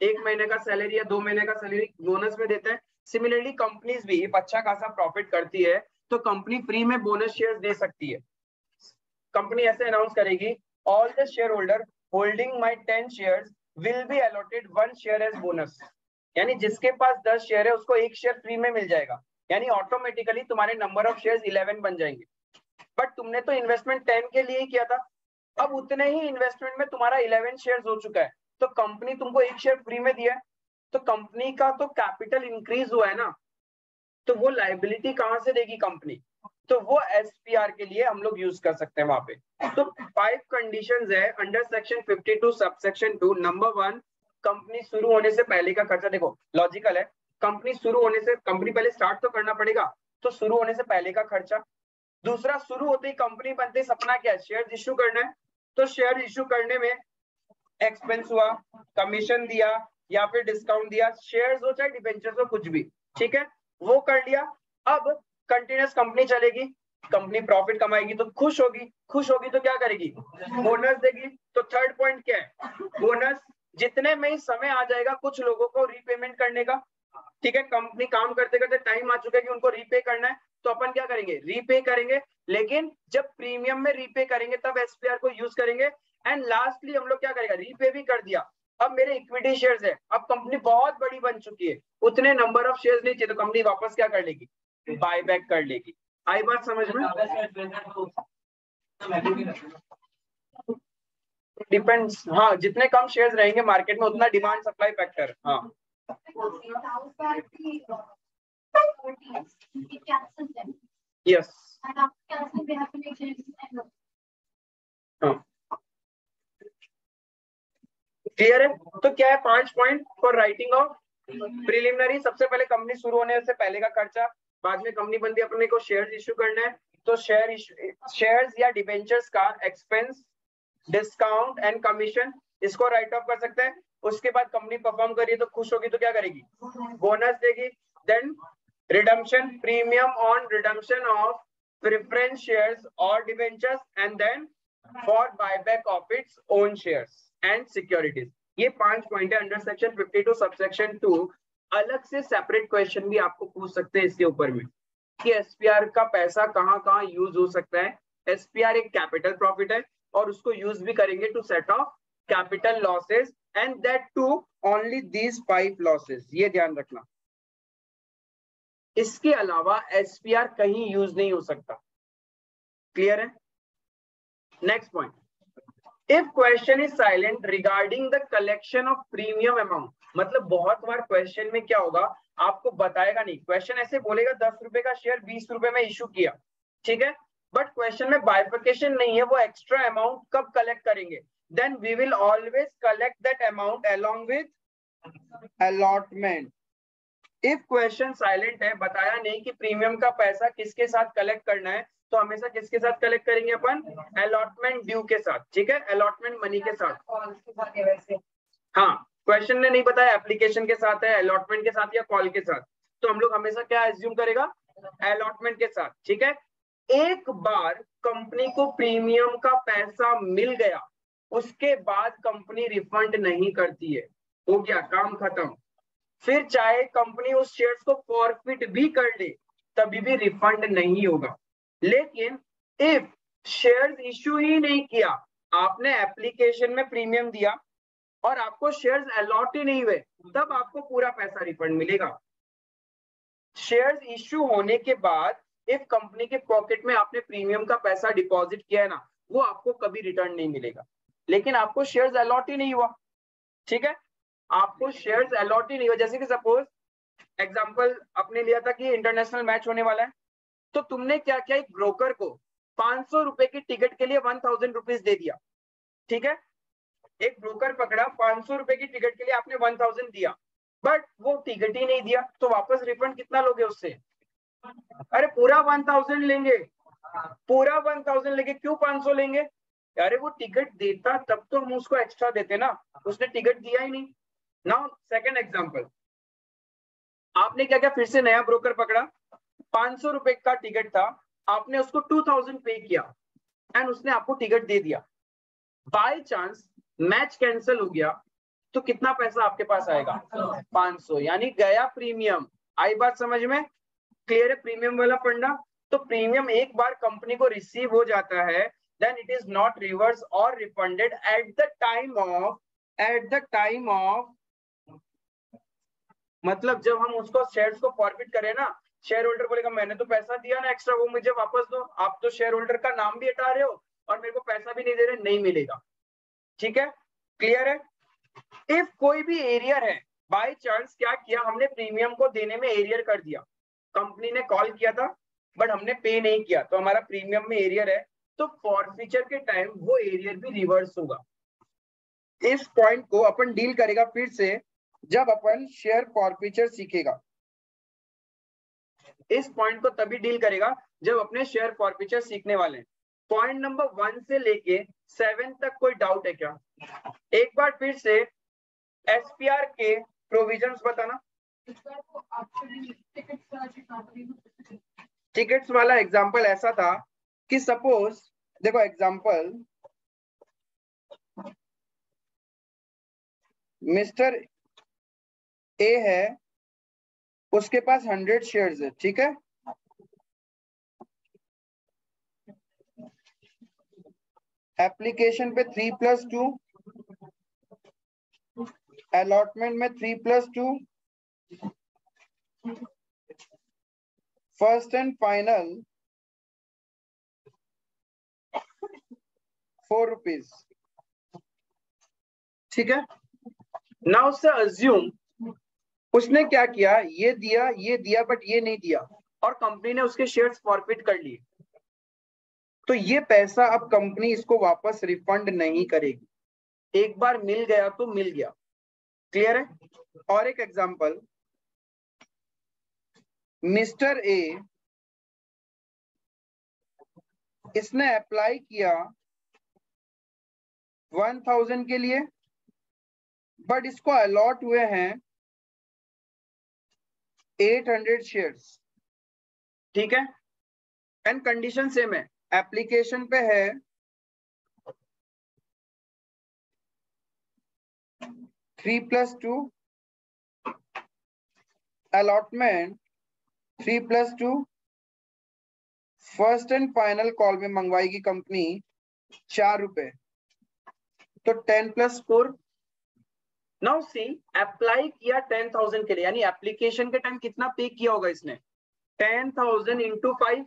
1 महीने का सैलरी या 2 महीने का सैलरी बोनस में देते हैं। सिमिलरली कंपनीज भी अच्छा खासा प्रॉफिट करती है तो कंपनी फ्री में बोनस शेयर्स दे सकती है। कंपनी ऐसे अनाउंस करेगी, all the share holder holding my 10 shares will be allotted 1 share as bonus. यानी जिसके पास 10 शेयर है उसको 1 शेयर फ्री में मिल जाएगा। यानी ऑटोमेटिकली तुम्हारे नंबर ऑफ शेयर्स 11 बन जाएंगे। बट तुमने तो इन्वेस्टमेंट 10 के लिए ही किया था, अब उतने ही इन्वेस्टमेंट में तुम्हारा 11 शेयर्स हो चुका है, तो कंपनी तुमको 1 शेयर फ्री में दिया है, तो कंपनी का तो कैपिटल इंक्रीज हुआ है ना, तो वो लायबिलिटी कहां से देगी कंपनी? तो वो एसपीआर के लिए हम लोग यूज कर सकते हैं वहां पे। तो 5 कंडीशंस है under section 52 subsection 2। Number 1, company शुरू होने से पहले का खर्चा। देखो लॉजिकल है, कंपनी शुरू होने से, कंपनी पहले स्टार्ट तो करना पड़ेगा, तो शुरू होने से पहले का खर्चा। दूसरा, शुरू होते ही कंपनी बनते ही सपना क्या है? शेयर इश्यू करना है, तो शेयर इश्यू करने में एक्सपेंस हुआ, कमीशन दिया या फिर डिस्काउंट दिया, शेयर्स हो चाहे डिबेंचर्स हो, कुछ भी, ठीक है, वो कर लिया। अब कंटिन्यूस कंपनी चलेगी, कंपनी प्रॉफिट कमाएगी तो खुश होगी, खुश होगी तो क्या करेगी? बोनस देगी। तो थर्ड पॉइंट क्या है? बोनस। जितने में ही समय आ जाएगा कुछ लोगों को रीपेमेंट करने का, ठीक है, कंपनी काम करते करते टाइम आ चुका है कि उनको रीपे करना है, तो अपन क्या करेंगे? रीपे करेंगे। लेकिन जब प्रीमियम में रीपे करेंगे तब एसपीआर को यूज करेंगे। एंड लास्टली हम लोग क्या करेगा? रीपे भी कर दिया, अब मेरे इक्विटी शेयर्स है, अब कंपनी बहुत बड़ी बन चुकी है, उतने नंबर ऑफ शेयर्स नहीं चाहिए, तो कंपनी वापस क्या कर लेगी? बायबैक कर लेगी। आई बात समझ में? डिपेंड्स, हाँ, जितने कम शेयर्स रहेंगे मार्केट में उतना डिमांड सप्लाई फैक्टर। हाँ, यस, क्लियर है? तो क्या है 5 point for writing off preliminary. सबसे पहले कंपनी शुरू होने से पहले का खर्चा, बाद में कंपनी बनती है, अपने को शेयर्स इश्यू करना है, तो शेयर्स या डिबेंचर्स का एक्सपेंस, डिस्काउंट एंड कमीशन, इसको राइट ऑफ कर सकते हैं। उसके बाद कंपनी परफॉर्म करिए तो खुश होगी तो क्या करेगी? बोनस देगी। Then redemption, premium on redemption of preference shares और debentures, and then for buyback of its own shares and securities. ये 5 पॉइंट है अंडर सेक्शन 52 सबसेक्शन 2। अलग से सेपरेट क्वेश्चन भी आपको पूछ सकते हैं इसके ऊपर में कि एसपीआर का पैसा कहां कहां यूज हो सकता है। एसपीआर एक कैपिटल प्रॉफिट है और उसको यूज भी करेंगे to set off capital losses, and that too only these 5 losses, ये ध्यान रखना। इसके अलावा एसपीआर कहीं यूज नहीं हो सकता। क्लियर है? Next point, if question is silent regarding the collection of premium amount, मतलब बहुत बार क्वेश्चन में क्या होगा, आपको बताएगा नहीं, क्वेश्चन ऐसे बोलेगा 10 रुपए का शेयर 20 रुपए में इशू किया, ठीक है, बट क्वेश्चन में बाइफिकेशन नहीं है, वो एक्स्ट्रा अमाउंट कब कलेक्ट करेंगे, then we will always collect that amount along with allotment. If question silent है, बताया नहीं कि प्रीमियम का पैसा किसके साथ कलेक्ट करना है, तो हमेशा किसके साथ कलेक्ट करेंगे अपन, अलॉटमेंट ड्यू के साथ, ठीक है, अलॉटमेंट मनी के साथ। हाँ, क्वेश्चन ने नहीं बताया एप्लीकेशन के साथ है, अलॉटमेंट के साथ या कॉल के साथ, तो हम लोग हमेशा क्या एज्यूम करेगा, अलॉटमेंट के साथ, ठीक है। एक बार कंपनी को प्रीमियम का पैसा मिल गया, उसके बाद कंपनी रिफंड नहीं करती है, हो गया काम खत्म। फिर चाहे कंपनी उस शेयर्स को फॉरफिट भी कर ले, तभी भी रिफंड नहीं होगा। लेकिन इफ शेयर्स इश्यू ही नहीं किया, आपने एप्लीकेशन में प्रीमियम दिया और आपको शेयर्स अलॉट ही नहीं हुए, तब आपको पूरा पैसा रिफंड मिलेगा। शेयर्स इश्यू होने के बाद इफ कंपनी के पॉकेट में आपने प्रीमियम का पैसा डिपॉजिट किया है ना, वो आपको कभी रिटर्न नहीं मिलेगा। लेकिन आपको शेयर्स अलॉट ही नहीं हुआ, ठीक है, आपको शेयर्स अलॉट ही नहीं हुआ। जैसे कि सपोज एग्जांपल आपने लिया था कि इंटरनेशनल मैच होने वाला है, तो तुमने क्या किया, एक ब्रोकर को 500 रुपए की टिकट के लिए 1000 रुपीज दे दिया, ठीक है, एक ब्रोकर पकड़ा, 500 रुपए की टिकट के लिए आपने 1000 दिया, बट वो टिकट ही नहीं दिया, तो वापस रिफंड कितना लोगे उससे, अरे पूरा 1000 लेंगे, पूरा 1000 लेंगे, क्यों 500 लेंगे, अरे वो टिकट देता तब तो हम उसको एक्स्ट्रा देते ना, उसने टिकट दिया ही नहीं। नाउ सेकंड एग्जांपल, आपने क्या किया, फिर से नया ब्रोकर पकड़ा, 500 रुपए का टिकट था, आपने उसको 2000 पे किया एंड उसने आपको टिकट दे दिया, बाय चांस मैच कैंसिल हो गया, तो कितना पैसा आपके पास आएगा, 500, यानी गया प्रीमियम। आई बात समझ में, क्लियर है प्रीमियम वाला फंडा। तो प्रीमियम एक बार कंपनी को रिसीव हो जाता है, then it is not reverse और refunded at the time of मतलब जब हम उसको शेयर्स को फॉरफिट करें ना, शेयर होल्डर बोलेगा मैंने तो पैसा दिया ना एक्स्ट्रा, वो मुझे वापस दो, आप तो शेयर होल्डर का नाम भी हटा रहे हो और मेरे को पैसा भी नहीं दे रहे, नहीं मिलेगा, ठीक है, क्लियर है। इफ कोई भी एरियर है, बाय चांस क्या किया हमने, प्रीमियम को देने में एरियर कर दिया, कंपनी ने कॉल किया था बट हमने पे नहीं किया, तो हमारा प्रीमियम में एरियर है, तो फॉरफीचर के टाइम वो एरियर भी रिवर्स होगा। इस पॉइंट को अपन डील करेगा फिर से जब अपन शेयर फॉरफीचर सीखेगा, इस पॉइंट को तभी डील करेगा जब अपने शेयर फॉरफीचर सीखने वाले हैं। पॉइंट नंबर 1 से लेके 7 तक कोई डाउट है क्या, एक बार फिर से एसपीआर के प्रोविजंस बताना। टिकट्स वाला एग्जांपल ऐसा था कि सपोज देखो एग्जांपल, मिस्टर ए है, उसके पास 100 शेयर्स है, ठीक है, एप्लीकेशन पे 3+2, अलॉटमेंट में 3+2, फर्स्ट एंड फाइनल 4 रुपीज, ठीक है। नाउ से अज्यूम उसने क्या किया, ये दिया बट ये नहीं दिया और कंपनी ने उसके शेयर्स फॉरफिट कर लिए, तो ये पैसा अब कंपनी इसको वापस रिफंड नहीं करेगी, एक बार मिल गया तो मिल गया, क्लियर है। और एक एग्जांपल, मिस्टर ए, इसने अप्लाई किया 1000 के लिए, बट इसको अलॉट हुए हैं 800 शेयर्स, ठीक है, एंड कंडीशन सेम है, एप्लीकेशन पे है 3+2, allotment 3+2, first and final call में मंगवाएगी कंपनी 4 रुपए, तो 10+4। नाउ सी अप्लाई किया 10,000 के लिए, यानी एप्लीकेशन के टाइम कितना पे किया होगा इसने, 10,000 into 5,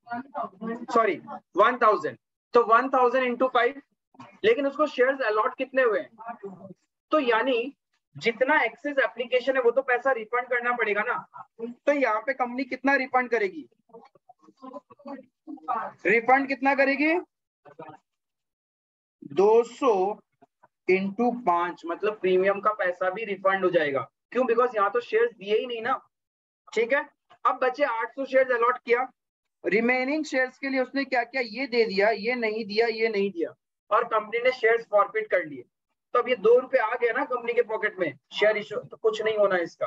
सॉरी 1000, तो 1000 इंटू 5, लेकिन उसको शेयर्स अलॉट कितने हुए हैं? तो यानी जितना एक्सेस एप्लीकेशन है वो तो पैसा रिफंड करना पड़ेगा ना। तो यहाँ पे कंपनी कितना रिफंड करेगी? रिफंड कितना करेगी? 200 इंटू 5, मतलब प्रीमियम का पैसा भी रिफंड हो जाएगा। क्यों? बिकॉज यहाँ तो शेयर्स दिए ही नहीं ना। ठीक है, अब बचे 800 शेयर्स अलॉट किया, रिमेनिंग शेयर्स के लिए उसने क्या किया? ये दे दिया, ये नहीं दिया, ये नहीं दिया, और कंपनी ने शेयर्स फॉरफिट कर लिए। तो अब ये 2 रुपए आ गया ना कंपनी के पॉकेट में, शेयर इशू तो कुछ नहीं होना इसका,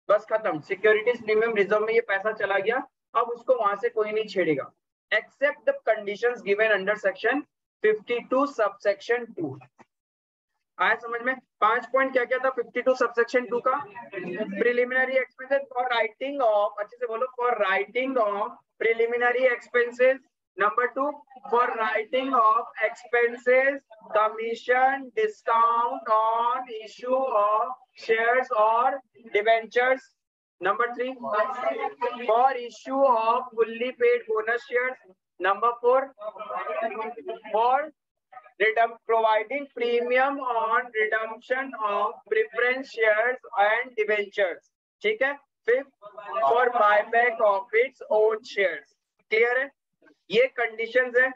बस खत्म। सिक्योरिटीज प्रीमियम रिजर्व में ये पैसा चला गया, अब उसको वहां से कोई नहीं छेड़ेगा, except the conditions given under section 52 subsection 2। आया समझ में? 5 पॉइंट क्या क्या था 52 सबसेक्शन 2 का? Preliminary expenses for writing off, अच्छे से बोलो, for writing off preliminary expenses. Number 2, for writing off expenses, commission, discount on issue of shares और debentures. Number 3, for issue of fully paid bonus shares. Number 4, for providing premium on redemption of preference shares and debentures। ठीक है। Fifth, for buyback of its own shares। Clear है? ये conditions है।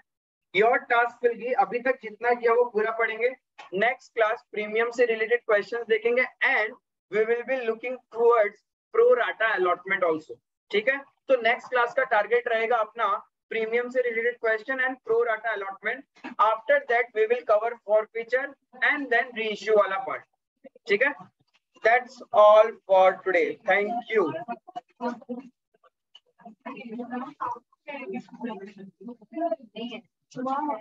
Your task will be, अभी तक जितना किया वो पूरा पढ़ेंगे। नेक्स्ट क्लास प्रीमियम से रिलेटेड क्वेश्चंस देखेंगे and we will be looking towards pro rata allotment also. ठीक है, तो नेक्स्ट क्लास का टारगेट रहेगा अपना प्रीमियम से related question and pro rata allotment. After that we will cover forfeiture and then reissue वाला part. ठीक है, that's all for today, thank you. Wow.